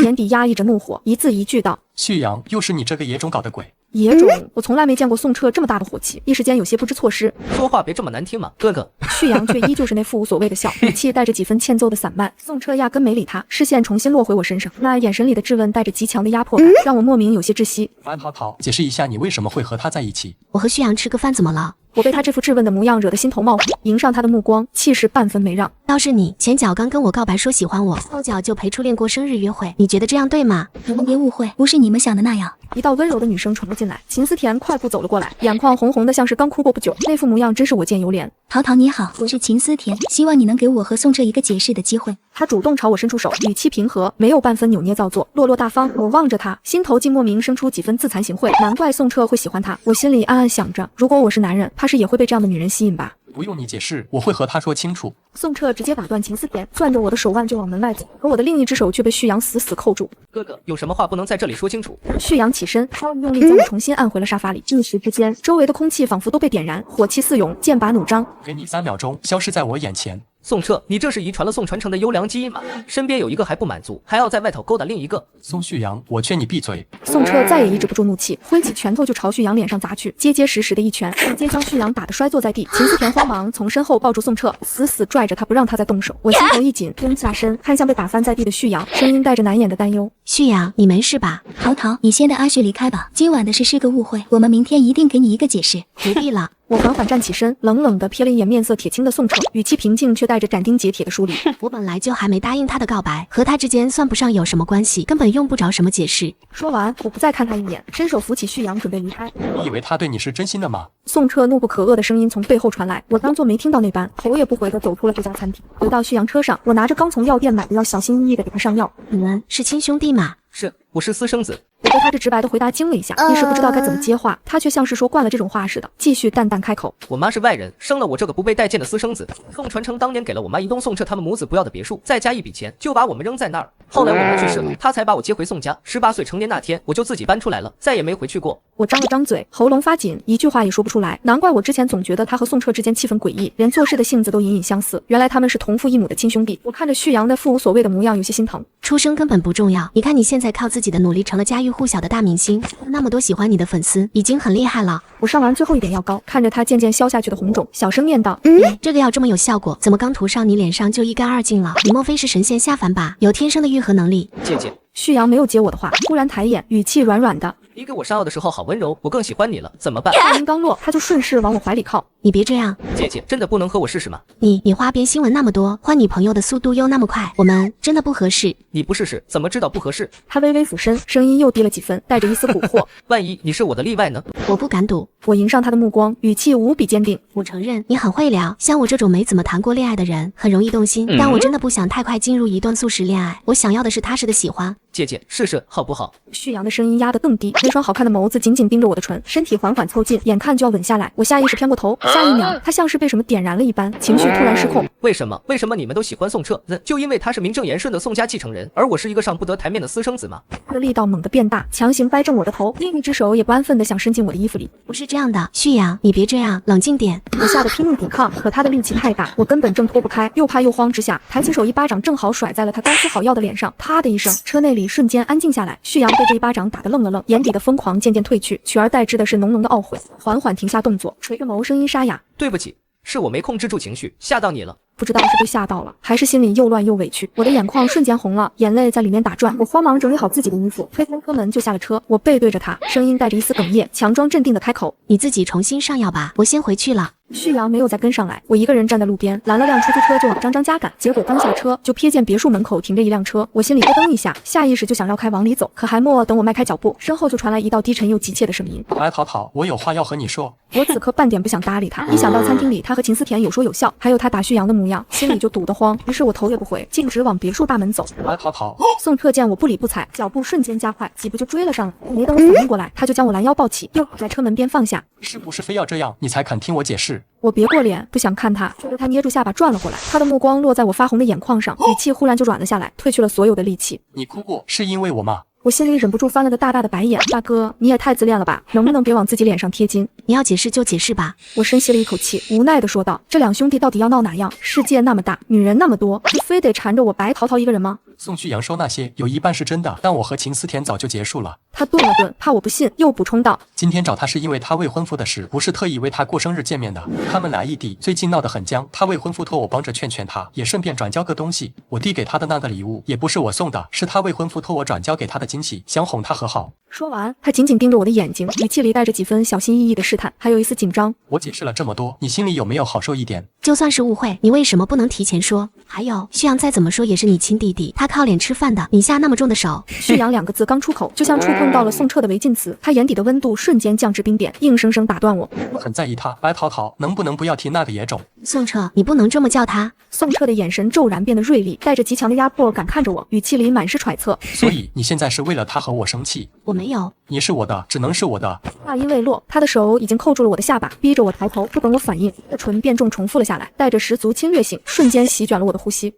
眼底压抑着怒火，一字一句道：“旭阳，又是你这个野种搞的鬼！”野种，我从来没见过宋澈这么大的火气，一时间有些不知措施。说话别这么难听嘛，哥哥。旭阳却依旧是那副无所谓的笑，语气带着几分欠揍的散漫。宋澈压根没理他，视线重新落回我身上，那眼神里的质问带着极强的压迫感，让我莫名有些窒息。白桃桃，解释一下你为什么会和他在一起？我和旭阳吃个饭怎么了？我被他这副质问的模样惹得心头冒火，迎上他的目光，气势半分没让。倒是你，前脚刚跟我告白说喜欢我，后脚就陪初恋过生日约会，你觉得这样对吗？你们别误会，不是你们想的那样。一道温柔的女声传了进来，秦思甜快步走了过来，眼眶红红的，像是刚哭过不久，那副模样真是我见犹怜。桃桃你好，我是秦思甜，希望你能给我和宋澈一个解释的机会。他主动朝我伸出手，语气平和，没有半分扭捏造作，落落大方。我望着他，心头竟莫名生出几分自惭形秽，难怪宋澈会喜欢他。我心里暗暗想着，如果我是男人，怕是也会被这样的女人吸引吧。不用你解释，我会和他说清楚。宋澈直接打断秦思甜，攥着我的手腕就往门外走，可我的另一只手却被旭阳死死扣住。哥哥，有什么话不能在这里说清楚？旭阳起身，稍一用力将我重新按回了沙发里。一时之间，周围的空气仿佛都被点燃，火气四涌，剑拔弩张。给你3秒钟，消失在我眼前。宋澈，你这是遗传了宋传承的优良基因吗？身边有一个还不满足，还要在外头勾搭另一个。宋旭阳，我劝你闭嘴。宋澈再也抑制不住怒气，挥起拳头就朝旭阳脸上砸去，结结实实的一拳，直接将旭阳打得摔坐在地。秦思甜慌忙从身后抱住宋澈，死死拽着他不让他再动手。我心头一紧，蹲下身看向被打翻在地的旭阳，声音带着难掩的担忧：旭阳，你没事吧？桃桃，你先带阿旭离开吧，今晚的事是个误会，我们明天一定给你一个解释。不必了。我缓缓站起身，冷冷地瞥了一眼面色铁青的宋澈，语气平静却带着斩钉截铁的疏离。我本来就还没答应他的告白，和他之间算不上有什么关系，根本用不着什么解释。说完，我不再看他一眼，伸手扶起旭阳准备离开。你以为他对你是真心的吗？宋澈怒不可遏的声音从背后传来，我当作没听到那般，头也不回地走出了这家餐厅。回到旭阳车上，我拿着刚从药店买的药，小心翼翼地给他上药。你们是亲兄弟吗？是，我是私生子。我被他这直白的回答惊了一下，一时不知道该怎么接话，他却像是说惯了这种话似的，继续淡淡开口：我妈是外人，生了我这个不被待见的私生子。宋传承当年给了我妈一栋宋澈他们母子不要的别墅，再加一笔钱，就把我们扔在那儿。后来我妈去世了，他才把我接回宋家。18岁成年那天，我就自己搬出来了，再也没回去过。我张了张嘴，喉咙发紧，一句话也说不出来。难怪我之前总觉得他和宋澈之间气氛诡异，连做事的性子都隐隐相似。原来他们是同父异母的亲兄弟。我看着旭阳那副无所谓的模样，有些心疼。出生根本不重要，你看你现在靠自己的努力成了家喻户晓的大明星，那么多喜欢你的粉丝，已经很厉害了。我上完最后一点药膏，看着他渐渐消下去的红肿，小声念道：这个药这么有效果，怎么刚涂上你脸上就一干二净了？你莫非是神仙下凡吧？有天生的愈合能力。姐姐，旭阳没有接我的话，突然抬眼，语气软软的：你给我上药的时候好温柔，我更喜欢你了，怎么办？话音刚落，他就顺势往我怀里靠。你别这样，姐姐，真的不能和我试试吗？你花边新闻那么多，换女朋友的速度又那么快，我们真的不合适。你不试试怎么知道不合适？他微微俯身，声音又低了几分，带着一丝蛊惑。万一你是我的例外呢？我不敢赌。我迎上他的目光，语气无比坚定。我承认你很会聊，像我这种没怎么谈过恋爱的人，很容易动心。但我真的不想太快进入一段速食恋爱，我想要的是踏实的喜欢。姐姐，试试好不好？旭阳的声音压得更低，那双好看的眸子紧紧盯着我的唇，身体缓缓凑近，眼看就要吻下来。我下意识偏过头，下一秒，他像是被什么点燃了一般，情绪突然失控。为什么你们都喜欢宋澈？就因为他是名正言顺的宋家继承人，而我是一个上不得台面的私生子吗？他的力道猛地变大，强行掰正我的头，另一只手也不安分地想伸进我的衣服里。不是这样的，旭阳，你别这样，冷静点。我吓得拼命抵抗，可他的力气太大，我根本挣脱不开，又怕又慌之下，抬起手一巴掌正好甩在了他刚敷好药的脸上。啪的一声，车内里瞬间安静下来。旭阳被这一巴掌打得愣了愣，眼底的疯狂渐渐褪去，取而代之的是浓浓的懊悔，缓缓停下动作，垂着眸，声音沙哑：对不起，是我没控制住情绪，吓到你了。不知道是被吓到了，还是心里又乱又委屈，我的眼眶瞬间红了，眼泪在里面打转。我慌忙整理好自己的衣服，推开车门就下了车。我背对着他，声音带着一丝哽咽，强装镇定的开口：你自己重新上药吧，我先回去了。旭阳没有再跟上来，我一个人站在路边，拦了辆出租车就往张家赶。结果刚下车就瞥见别墅门口停着一辆车，我心里咯噔一下，下意识就想绕开往里走，可还没等我迈开脚步，身后就传来一道低沉又急切的声音：来，桃桃，我有话要和你说。我此刻半点不想搭理他，一想到餐厅里他和秦思甜有说有笑，还有他打旭阳的模样，心里就堵得慌。于是我头也不回，径直往别墅大门走。来，桃桃。宋澈见我不理不睬，脚步瞬间加快，几步就追了上来。没等我反应过来，他就将我拦腰抱起，又在车门边放下。是不是非要这样，你才肯听我解释？我别过脸，不想看他，就着他捏住下巴转了过来，他的目光落在我发红的眼眶上，语气忽然就软了下来，褪去了所有的戾气。你哭过是因为我吗？我心里忍不住翻了个大大的白眼。大哥，你也太自恋了吧，能不能别往自己脸上贴金？你要解释就解释吧。我深吸了一口气，无奈地说道：这两兄弟到底要闹哪样？世界那么大，女人那么多，就非得缠着我白桃桃一个人吗？宋旭阳说那些有一半是真的，但我和秦思甜早就结束了。他顿了顿，怕我不信，又补充道：今天找他是因为他未婚夫的事，不是特意为他过生日见面的。他们俩异地，最近闹得很僵，他未婚夫托我帮着劝劝他，也顺便转交个东西。我递给他的那个礼物也不是我送的，是他未婚夫托我转交给他的惊喜，想哄他和好。说完，他紧紧盯着我的眼睛，语气里带着几分小心翼翼的试探，还有一丝紧张。我解释了这么多，你心里有没有好受一点？就算是误会，你为什么不能提前说？还有，旭阳再怎么说也是你亲弟弟，他靠脸吃饭的，你下那么重的手。旭阳2个字刚出口，就像触碰到了宋澈的违禁词，他眼底的温度瞬间降至冰点，硬生生打断我。我很在意他，白桃桃，能不能不要提那个野种？宋澈，你不能这么叫他。宋澈的眼神骤然变得锐利，带着极强的压迫感看着我，语气里满是揣测。所以你现在是为了他和我生气？我没有。你是我的，只能是我的。话音未落，他的手已经扣住了我的下巴，逼着我抬头。不等我反应，他的唇便重重复了下来，带着十足侵略性，瞬间席卷了我的呼吸。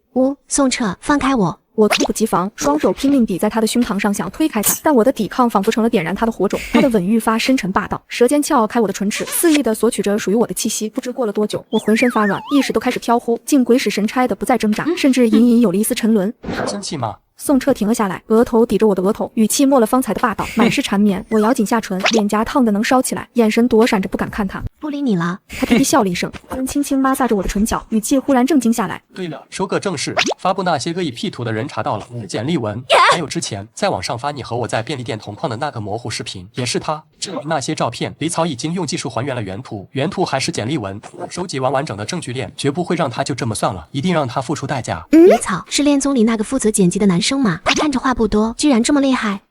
宋澈，放开我！我猝不及防，双手拼命抵在他的胸膛上，想推开他，但我的抵抗仿佛成了点燃他的火种。他的吻愈发深沉霸道，舌尖撬开我的唇齿，肆意地索取着属于我的气息。不知过了多久，我浑身发软，意识都开始飘忽，竟鬼使神差的不再挣扎，甚至隐隐有了一丝沉沦。生气吗？宋澈停了下来，额头抵着我的额头，语气没了方才的霸道，满是缠绵。我咬紧下唇，脸颊烫得能烧起来，眼神躲闪着，不敢看他。不理你了。他低低笑了一声，轻轻摩挲着我的唇角，语气忽然正经下来。对了，说个正事，发布那些恶意 P 图的人查到了，简丽文，还有之前在网上发你和我在便利店同框的那个模糊视频，也是他。至于那些照片，李草已经用技术还原了原图，原图还是简丽文。收集完完整的证据链，绝不会让他就这么算了，一定让他付出代价。李草是恋综里那个负责剪辑的男生吗？他看着话不多，居然这么厉害。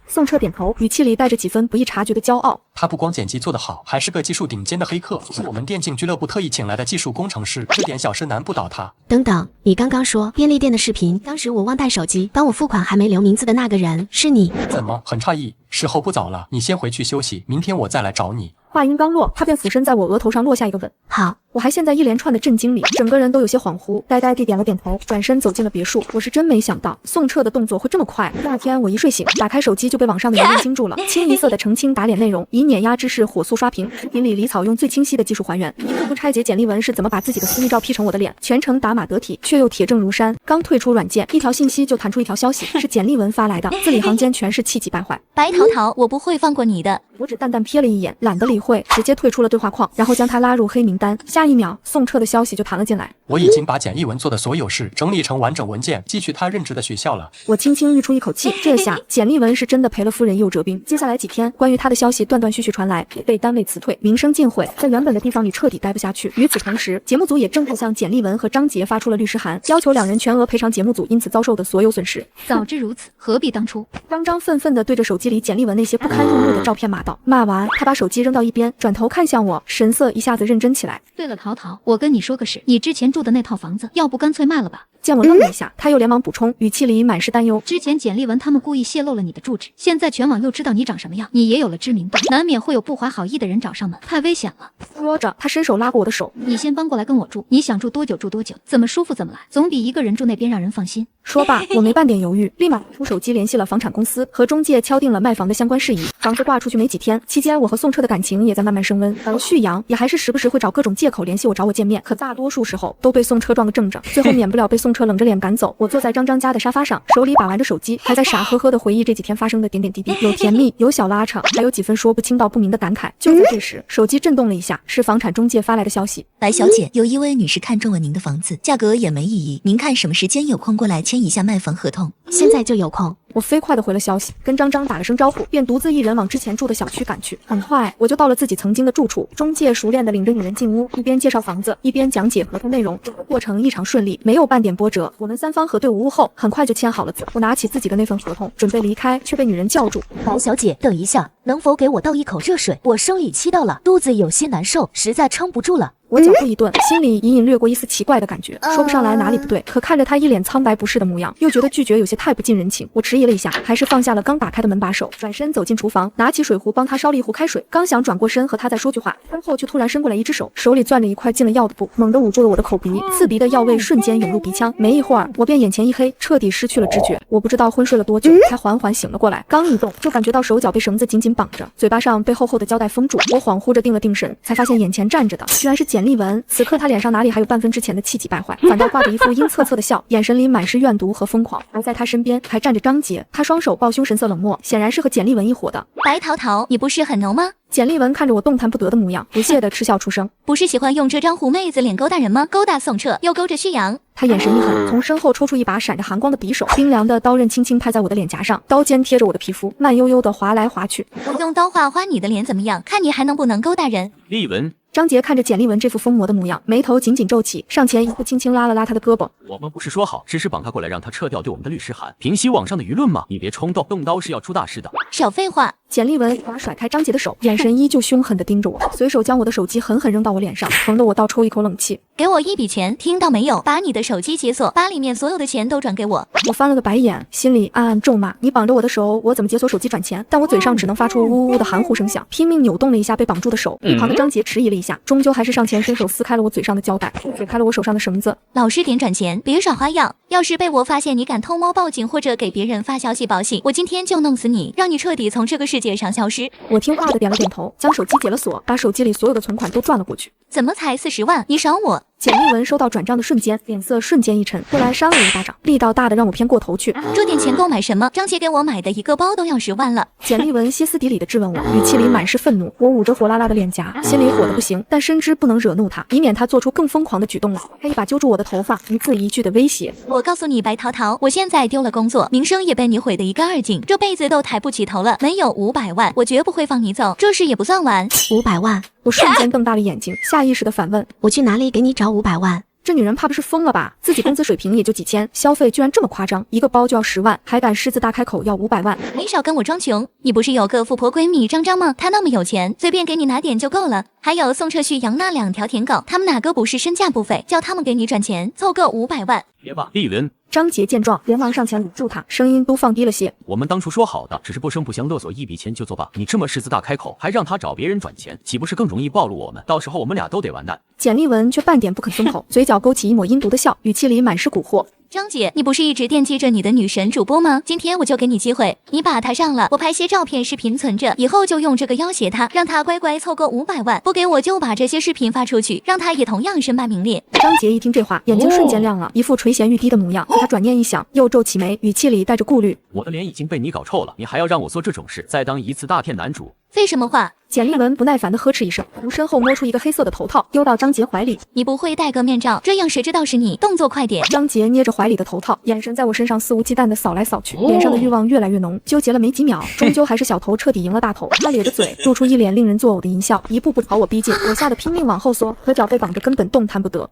宋澈点头，语气里带着几分不易察觉的骄傲。他不光剪辑做得好，还是个技术顶尖的黑客，是我们电竞俱乐部特意请来的技术工程师，这点小事难不倒他。等等，你刚刚说便利店的视频，当时我忘带手机，帮我付款还没留名字的那个人是你？怎么，很诧异？时候不早了，你先回去休息，明天我再来找你。话音刚落，他便俯身在我额头上落下一个吻。好，我还陷在一连串的震惊里，整个人都有些恍惚，呆呆地点了点头，转身走进了别墅。我是真没想到宋澈的动作会这么快。第二天我一睡醒，打开手机就被网上的言论惊住了，清一色的澄清打脸内容，以碾压之势火速刷屏。视频里李草用最清晰的技术还原，一步步拆解简丽文是怎么把自己的私密照 P 成我的脸，全程打码得体，却又铁证如山。刚退出软件，一条信息就弹出一条消息，是简丽文发来的，字里行间全是气急败坏。白桃桃，我不会放过你的。我只淡淡瞥了一眼，懒得理会，直接退出了对话框，然后将他拉入黑名单。下一秒，宋澈的消息就弹了进来。我已经把简丽文做的所有事整理成完整文件，寄去他任职的学校了。我轻轻吁出一口气，这下简丽文是真的赔了夫人又折兵。接下来几天，关于他的消息断断续续传来，被单位辞退，名声尽毁，在原本的地方里彻底待不下去。与此同时，节目组也正式向简丽文和张杰发出了律师函，要求两人全额赔偿节目组因此遭受的所有损失。早知如此，何必当初？张愤愤地对着手机里简丽文那些不堪入目的照片骂道。骂完，他把手机扔到一边，转头看向我，神色一下子认真起来。对了，桃桃，我跟你说个事，你之前住的那套房子，要不干脆卖了吧？见我愣了一下，他又连忙补充，语气里满是担忧。之前简丽文他们故意泄露了你的住址，现在全网又知道你长什么样，你也有了知名度，难免会有不怀好意的人找上门，太危险了。说着，他伸手拉过我的手，你先搬过来跟我住，你想住多久住多久，怎么舒服怎么来，总比一个人住那边让人放心。说罢，我没半点犹豫，立马出手机联系了房产公司，和中介敲定了卖房的相关事宜。房子挂出去没几天，期间我和宋澈的感情也在慢慢升温，而旭阳也还是时不时会找各种借口联系我找我见面，可大多数时候都被宋澈撞个正着，最后免不了被宋澈冷着脸赶走。我坐在张家的沙发上，手里把玩着手机，还在傻呵呵的回忆这几天发生的点点滴滴，有甜蜜，有小拉扯，还有几分说不清道不明的感慨。就在这时，手机震动了一下，是房产中介发来的消息：白小姐，有一位女士看中了您的房子，价格也没异议，您看什么时间有空过来签一下卖房合同？现在就有空。我飞快地回了消息，跟张打了声招呼，便独自一人往之前住的小区赶去。很快我就到了自己曾经的住处，中介熟练地领着女人进屋，一边介绍房子，一边讲解合同内容。整个过程异常顺利，没有半点波折。我们三方核对无误后，很快就签好了字。我拿起自己的那份合同，准备离开，却被女人叫住。白小姐，等一下，能否给我倒一口热水？我生理期到了，肚子有些难受，实在撑不住了。我脚步一顿，心里隐隐掠过一丝奇怪的感觉，说不上来哪里不对，可看着他一脸苍白不适的模样，又觉得拒绝有些太不近人情。我迟疑了一下，还是放下了刚打开的门把手，转身走进厨房，拿起水壶帮他烧了一壶开水。刚想转过身和他再说句话，身后却突然伸过来一只手，手里攥着一块进了药的布，猛地捂住了我的口鼻，刺鼻的药味瞬间涌入鼻腔。没一会儿，我便眼前一黑，彻底失去了知觉。我不知道昏睡了多久，才缓缓醒了过来。刚一动，就感觉到手脚被绳子紧紧绑着，嘴巴上被厚厚的胶带封住。我恍惚着定了定神，才发现眼前站着的居然是简丽文。此刻他脸上哪里还有半分之前的气急败坏，反倒挂着一副阴恻恻的笑，眼神里满是怨毒和疯狂。而在他身边还站着张杰，他双手抱胸，神色冷漠，显然是和简丽文一伙的。白桃桃，你不是很浓吗？简丽文看着我动弹不得的模样，不屑地嗤笑出声：“不是喜欢用这张狐妹子脸勾搭人吗？勾搭宋澈，又勾着旭阳。”他眼神一狠，从身后抽出一把闪着寒光的匕首，冰凉的刀刃轻轻拍在我的脸颊上，刀尖贴着我的皮肤，慢悠悠地划来划去。我用刀划划你的脸怎么样？看你还能不能勾搭人？丽文。张杰看着简丽文这副疯魔的模样，眉头紧紧皱起，上前一步轻轻拉了拉他的胳膊。我们不是说好，只是绑他过来，让他撤掉对我们的律师函，平息网上的舆论吗？你别冲动，动刀是要出大事的。少废话！简丽文一把甩开张杰的手，眼神依旧凶狠地盯着我，随手将我的手机狠狠扔到我脸上，疼得我倒抽一口冷气。给我一笔钱，听到没有？把你的手机解锁，把里面所有的钱都转给我。我翻了个白眼，心里暗暗咒骂：你绑着我的手，我怎么解锁手机转钱？但我嘴上只能发出呜呜的含糊声响，拼命扭动了一下被绑住的手。一旁的张杰迟疑了一下，终究还是上前伸手撕开了我嘴上的胶带，解开了我手上的绳子。老实点转钱，别耍花样。要是被我发现你敢偷摸报警或者给别人发消息报信，我今天就弄死你，让你彻底从这个世界上消失。我听话的点了点头，将手机解了锁，把手机里所有的存款都转了过去。怎么才40万？你少我！简丽文收到转账的瞬间，脸色瞬间一沉，过来扇了我一巴掌，力道大的让我偏过头去。这点钱够买什么？张杰给我买的一个包都要10万了。简丽文歇斯底里的质问我，语气里满是愤怒。我捂着火辣辣的脸颊，心里火得不行，但深知不能惹怒他，以免他做出更疯狂的举动来。他一把揪住我的头发，一字一句的威胁：我告诉你，白桃桃，我现在丢了工作，名声也被你毁得一干二净，这辈子都抬不起头了。没有500万，我绝不会放你走。这事也不算完。500万！我瞬间瞪大了眼睛，下意识的反问：我去哪里给你找500万？这女人怕不是疯了吧？自己工资水平也就几千，消费居然这么夸张，一个包就要10万，还敢狮子大开口要500万。你少跟我装穷，你不是有个富婆闺蜜张张吗？她那么有钱，随便给你拿点就够了。还有宋澈、旭阳那2条舔狗，他们哪个不是身价不菲？叫他们给你转钱，凑够500万。别吧，丽文。张杰见状，连忙上前捂住他，声音都放低了些。我们当初说好的，只是不声不响勒索一笔钱就作罢。你这么狮子大开口，还让他找别人转钱，岂不是更容易暴露我们？到时候我们俩都得完蛋。简丽文却半点不肯松口，嘴角勾起一抹阴毒的笑，语气里满是蛊惑。张姐，你不是一直惦记着你的女神主播吗？今天我就给你机会，你把她上了，我拍些照片、视频存着，以后就用这个要挟她，让她乖乖凑够500万，不给我就把这些视频发出去，让她也同样身败名裂。张杰一听这话，眼睛瞬间亮了，一副垂涎欲滴的模样。他转念一想，又皱起眉，语气里带着顾虑：我的脸已经被你搞臭了，你还要让我做这种事，再当一次大片男主？废什么话？简丽文不耐烦地呵斥一声，从身后摸出一个黑色的头套，丢到张杰怀里。你不会戴个面罩，这样谁知道是你？动作快点！张杰捏着怀里的头套，眼神在我身上肆无忌惮地扫来扫去，脸上的欲望越来越浓。纠结了没几秒，终究还是小头彻底赢了大头。他咧着嘴，露出一脸令人作呕的淫笑，一步步朝我逼近。我吓得拼命往后缩，可脚被绑得根本动弹不得。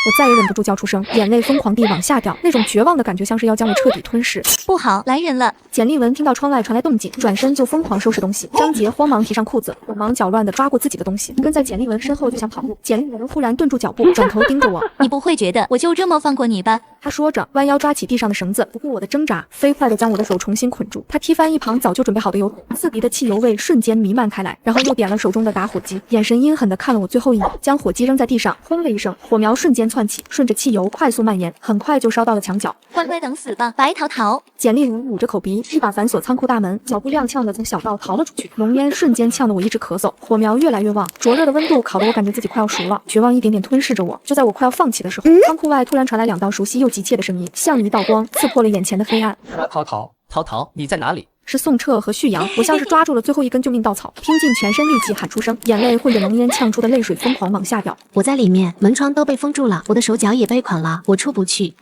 我再也忍不住叫出声，眼泪疯狂地往下掉，那种绝望的感觉像是要将我彻底吞噬。不好，来人了！简丽文听到窗外传来动静，转身就疯狂收拾东西。张杰慌忙提上裤子，手忙脚乱地抓过自己的东西，跟在简丽文身后就想跑步。简丽文忽然顿住脚步，转头盯着我：你不会觉得我就这么放过你吧？他说着，弯腰抓起地上的绳子，不顾我的挣扎，飞快地将我的手重新捆住。他踢翻一旁早就准备好的油桶，刺鼻的汽油味瞬间弥漫开来，然后又点了手中的打火机，眼神阴狠地看了我最后一眼，将火机扔在地上，轰了一声，火苗瞬间窜起，顺着汽油快速蔓延，很快就烧到了墙角。乖乖等死吧，白桃桃！简丽文捂着口鼻，一把反锁仓库大门，脚步踉跄地从小道逃了出去。浓烟瞬间呛得我一直咳嗽，火苗越来越旺，灼热的温度烤得我感觉自己快要熟了，绝望一点点吞噬着我。就在我快要放弃的时候，仓库外突然传来2道熟悉又急切的声音，像一道光刺破了眼前的黑暗。桃桃，你在哪里？是宋澈和旭阳，我像是抓住了最后一根救命稻草，拼尽全身力气喊出声，眼泪混着浓烟呛出的泪水疯狂往下掉。我在里面，门窗都被封住了，我的手脚也被捆了，我出不去。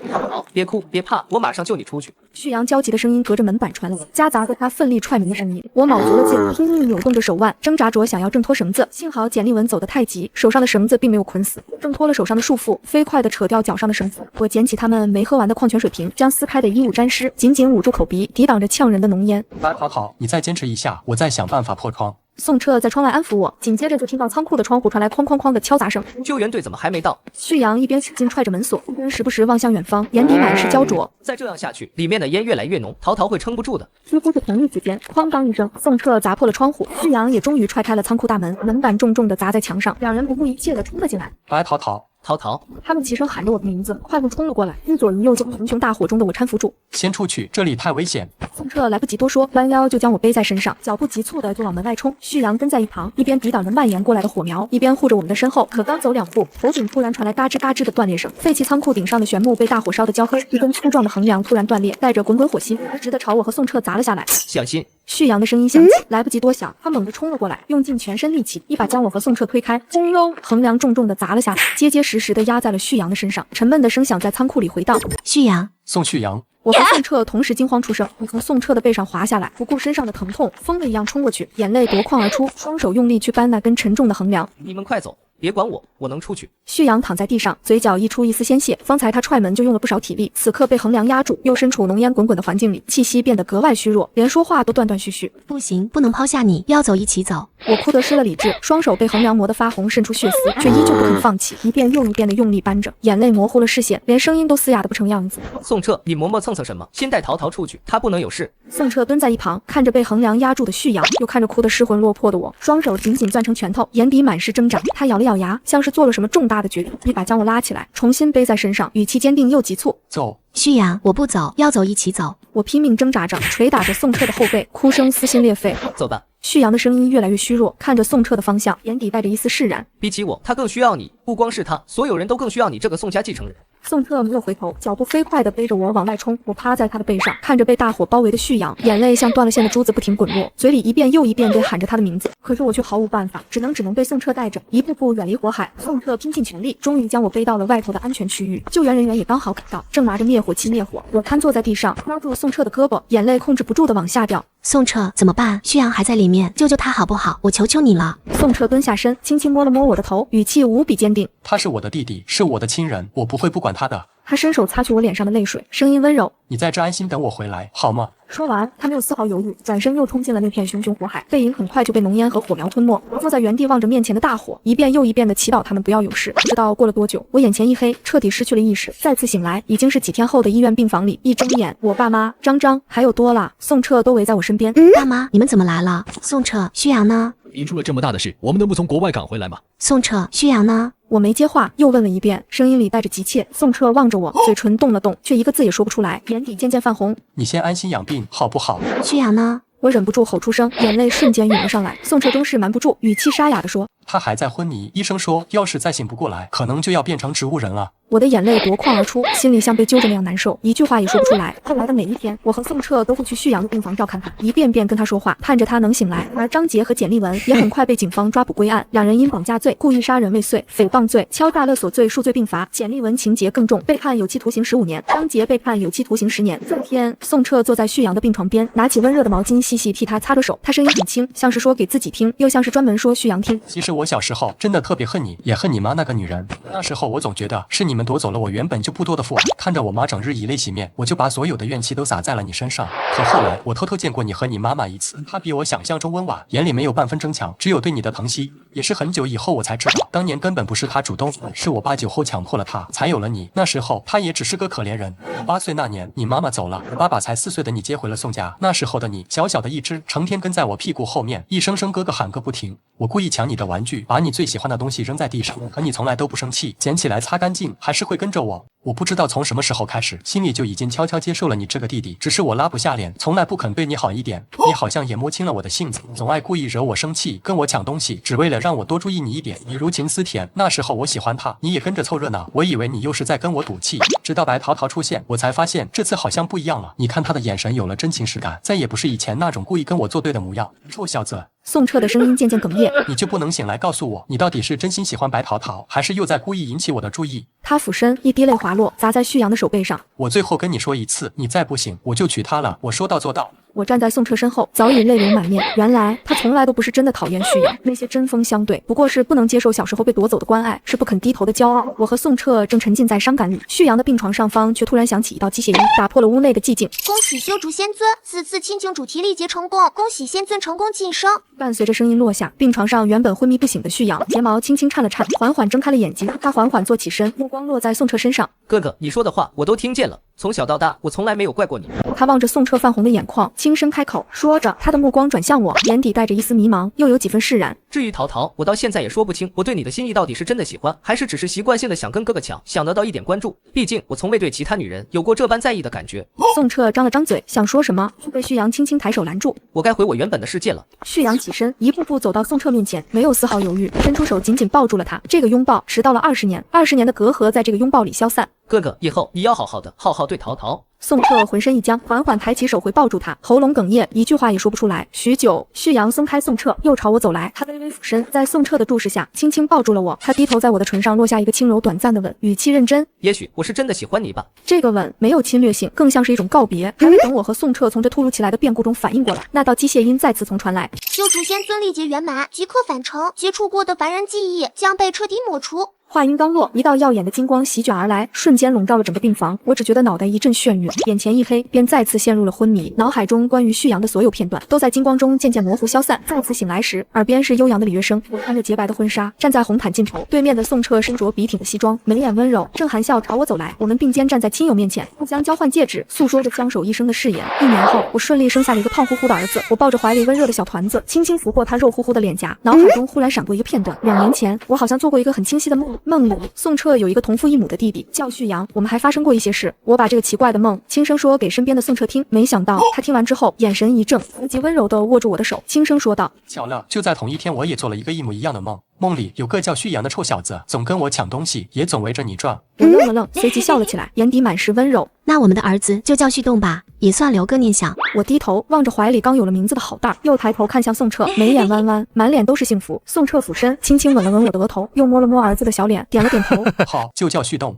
别哭，别怕，我马上救你出去。旭阳焦急的声音隔着门板传来，夹杂着他奋力踹门的声音。我卯足了劲，拼命扭动着手腕，挣扎着想要挣脱绳子。幸好简丽文走得太急，手上的绳子并没有捆死，挣脱了手上的束缚，飞快地扯掉脚上的绳子。我捡起他们没喝完的矿泉水瓶，将撕开的衣物沾湿，紧紧捂住口鼻，抵挡着呛人的浓烟。好，你再坚持一下，我再想办法破窗。宋澈在窗外安抚我，紧接着就听到仓库的窗户传来哐哐哐的敲砸声。救援队怎么还没到？旭阳一边使劲踹着门锁，一边时不时望向远方，眼底满是焦灼。再这样下去，里面的烟越来越浓，陶陶会撑不住的。几乎是同一时间，哐当一声，宋澈砸破了窗户，旭阳也终于踹开了仓库大门，门板重重地砸在墙上，两人不顾一切地冲了进来。白陶陶，陶陶，他们齐声喊着我的名字，快步冲了过来，一左一右将熊熊大火中的我搀扶住。先出去，这里太危险。宋澈来不及多说，弯腰就将我背在身上，脚步急促的就往门外冲。旭阳跟在一旁，一边抵挡着蔓延过来的火苗，一边护着我们的身后。可刚走2步，头顶突然传来嘎吱嘎吱的断裂声，废弃仓库顶上的旋木被大火烧得焦黑，一根粗壮的横梁突然断裂，带着滚滚火星，直直的朝我和宋澈砸了下来。小心！旭阳的声音响起，来不及多想，他猛地冲了过来，用尽全身力气，一把将我和宋澈推开，轰隆，横梁重重的砸了下来，结结实实的压在了旭阳的身上，沉闷的声响在仓库里回荡。旭阳，宋旭阳。我和宋澈同时惊慌出声，我从宋澈的背上滑下来，不顾身上的疼痛，疯了一样冲过去，眼泪夺眶而出，双手用力去搬那根沉重的横梁。你们快走，别管我，我能出去。旭阳躺在地上，嘴角溢出一丝鲜血。方才他踹门就用了不少体力，此刻被横梁压住，又身处浓烟滚滚的环境里，气息变得格外虚弱，连说话都断断续续。不行，不能抛下你，要走一起走。我哭得失了理智，双手被横梁磨得发红，渗出血丝，却依旧不肯放弃，一遍又一遍的用力搬着，眼泪模糊了视线，连声音都嘶哑的不成样子。宋澈，你磨磨蹭蹭什么？先带陶陶出去，他不能有事。宋澈蹲在一旁，看着被横梁压住的旭阳，又看着哭得失魂落魄的我，双手紧紧攥成拳头，眼底满是挣扎。他咬了咬牙，像是做了什么重大的决定，一把将我拉起来，重新背在身上，语气坚定又急促。走。旭阳，我不走，要走一起走。我拼命挣扎着，捶打着宋澈的后背，哭声撕心裂肺。走吧。旭阳的声音越来越虚弱，看着宋澈的方向，眼底带着一丝释然。比起我，他更需要你，不光是他，所有人都更需要你这个宋家继承人。宋澈没有回头，脚步飞快地背着我往外冲。我趴在他的背上，看着被大火包围的旭阳，眼泪像断了线的珠子不停滚落，嘴里一遍又一遍地喊着他的名字。可是我却毫无办法，只能被宋澈带着，一步步远离火海。宋澈拼尽全力，终于将我背到了外头的安全区域。救援人员也刚好赶到，正拿着灭火器灭火。我瘫坐在地上，抓住宋澈的胳膊，眼泪控制不住地往下掉。宋澈，怎么办？旭阳还在里面，救救他好不好？我求求你了。宋澈蹲下身，轻轻摸了摸我的头，语气无比坚定。他是我的弟弟，是我的亲人，我不会不管他的。他伸手擦去我脸上的泪水，声音温柔：你在这安心等我回来，好吗？说完，他没有丝毫犹豫，转身又冲进了那片熊熊火海，背影很快就被浓烟和火苗吞没。我坐在原地望着面前的大火，一遍又一遍地祈祷他们不要有事。不知道过了多久，我眼前一黑，彻底失去了意识。再次醒来，已经是几天后的医院病房里。一睁眼，我爸妈、张张还有多啦、宋澈都围在我身边。爸妈，你们怎么来了？宋澈，旭阳呢？您出了这么大的事，我们能不从国外赶回来吗？宋澈，旭阳呢？我没接话，又问了一遍，声音里带着急切。宋澈望着我，嘴唇动了动，却一个字也说不出来，眼底渐渐泛红。你先安心养病，好不好？旭阳呢？我忍不住吼出声，眼泪瞬间涌了上来。宋澈终是瞒不住，语气沙哑地说：他还在昏迷，医生说要是再醒不过来，可能就要变成植物人了。我的眼泪夺眶而出，心里像被揪着那样难受，一句话也说不出来。后来的每一天，我和宋澈都会去旭阳的病房照看他，一遍遍跟他说话，盼着他能醒来。而张杰和简丽文也很快被警方抓捕归案，两人因绑架罪、故意杀人未遂、诽谤罪、敲诈勒索罪数罪并罚。简丽文情节更重，被判有期徒刑15年，张杰被判有期徒刑10年。这天，宋澈坐在旭阳的病床边，拿起温热的毛巾细细替他擦着手，他声音很轻，像是说给自己听，又像是专门说旭阳听。其实我小时候真的特别恨你，也恨你妈那个女人。那时候我总觉得是你们夺走了我原本就不多的父爱，看着我妈整日以泪洗面，我就把所有的怨气都撒在了你身上。可后来我偷偷见过你和你妈妈一次，她比我想象中温婉，眼里没有半分争强，只有对你的疼惜。也是很久以后我才知道，当年根本不是她主动，是我爸酒后强迫了她，才有了你。那时候她也只是个可怜人。8岁那年，你妈妈走了，我爸把才4岁的你接回了宋家。那时候的你，小小的一只，成天跟在我屁股后面，一声声哥哥喊个不停。我故意抢你的玩具，把你最喜欢的东西扔在地上，可你从来都不生气，捡起来擦干净，还是会跟着我。我不知道从什么时候开始，心里就已经悄悄接受了你这个弟弟，只是我拉不下脸，从来不肯对你好一点。你好像也摸清了我的性子，总爱故意惹我生气，跟我抢东西，只为了让我多注意你一点。你如情似甜，那时候我喜欢他，你也跟着凑热闹，我以为你又是在跟我赌气。直到白桃桃出现，我才发现这次好像不一样了。你看他的眼神有了真情实感，再也不是以前那种故意跟我作对的模样。臭小子！宋澈的声音渐渐哽咽，你就不能醒来告诉我，你到底是真心喜欢白桃桃，还是又在故意引起我的注意？他俯身，一滴泪滑落，砸在旭阳的手背上。我最后跟你说一次，你再不醒，我就娶她了。我说到做到。我站在宋澈身后，早已泪流满面。原来他从来都不是真的讨厌旭阳，那些针锋相对，不过是不能接受小时候被夺走的关爱，是不肯低头的骄傲。我和宋澈正沉浸在伤感里，旭阳的病床上方却突然响起一道机械音，打破了屋内的寂静。恭喜修筑仙尊，此次亲情主题历劫成功，恭喜仙尊成功晋升。伴随着声音落下，病床上原本昏迷不醒的旭阳，睫毛轻轻颤了颤，缓缓睁开了眼睛。他缓缓坐起身，目光落在宋澈身上。哥哥，你说的话我都听见了。从小到大，我从来没有怪过你。他望着宋澈泛红的眼眶，轻声开口，说着，他的目光转向我，眼底带着一丝迷茫，又有几分释然。至于淘淘，我到现在也说不清，我对你的心意到底是真的喜欢，还是只是习惯性的想跟哥哥抢，想得到一点关注。毕竟我从未对其他女人有过这般在意的感觉。宋澈张了张嘴，想说什么，被旭阳轻轻抬手拦住。我该回我原本的世界了。旭阳起身，一步步走到宋澈面前，没有丝毫犹豫，伸出手紧紧抱住了他。这个拥抱迟到了20年，20年的隔阂在这个拥抱里消散。哥哥，以后你要好好的，好好对淘淘。宋澈浑身一僵，缓缓抬起手回抱住他，喉咙哽咽，一句话也说不出来。许久，旭阳松开宋澈，又朝我走来，他微微俯身，在宋澈的注视下，轻轻抱住了我。他低头在我的唇上落下一个轻柔短暂的吻，语气认真。也许我是真的喜欢你吧。这个吻没有侵略性，更像是一种告别。还没等我和宋澈从这突如其来的变故中反应过来，那道机械音再次从传来：修筑仙尊历劫圆满，即刻返程，接触过的凡人记忆将被彻底抹除。话音刚落，一道耀眼的金光席卷而来，瞬间笼罩了整个病房。我只觉得脑袋一阵眩晕，眼前一黑，便再次陷入了昏迷。脑海中关于旭阳的所有片段都在金光中渐渐模糊消散。再次醒来时，耳边是悠扬的礼乐声。我穿着洁白的婚纱，站在红毯尽头，对面的宋澈身着笔挺的西装，眉眼温柔，正含笑朝我走来。我们并肩站在亲友面前，互相交换戒指，诉说着相守一生的誓言。1年后，我顺利生下了一个胖乎乎的儿子。我抱着怀里温热的小团子，轻轻拂过他肉乎乎的脸颊，脑海中忽然闪过一个片段：2年前，我好像做过一个很清晰的梦，梦里宋澈有一个同父异母的弟弟，叫旭阳，我们还发生过一些事。我把这个奇怪的梦轻声说给身边的宋澈听，没想到他听完之后，眼神一怔，随即温柔地握住我的手，轻声说道：巧了，就在同一天，我也做了一个一模一样的梦。梦里有个叫旭阳的臭小子，总跟我抢东西，也总围着你转。我愣了愣，随即笑了起来，眼底满是温柔。那我们的儿子就叫旭动吧，也算留个念想。我低头望着怀里刚有了名字的好蛋儿，又抬头看向宋澈，眉眼弯弯，满脸都是幸福。宋澈俯身，轻轻吻了吻我的额头，又摸了摸儿子的小脸，点了点头。好，就叫旭动。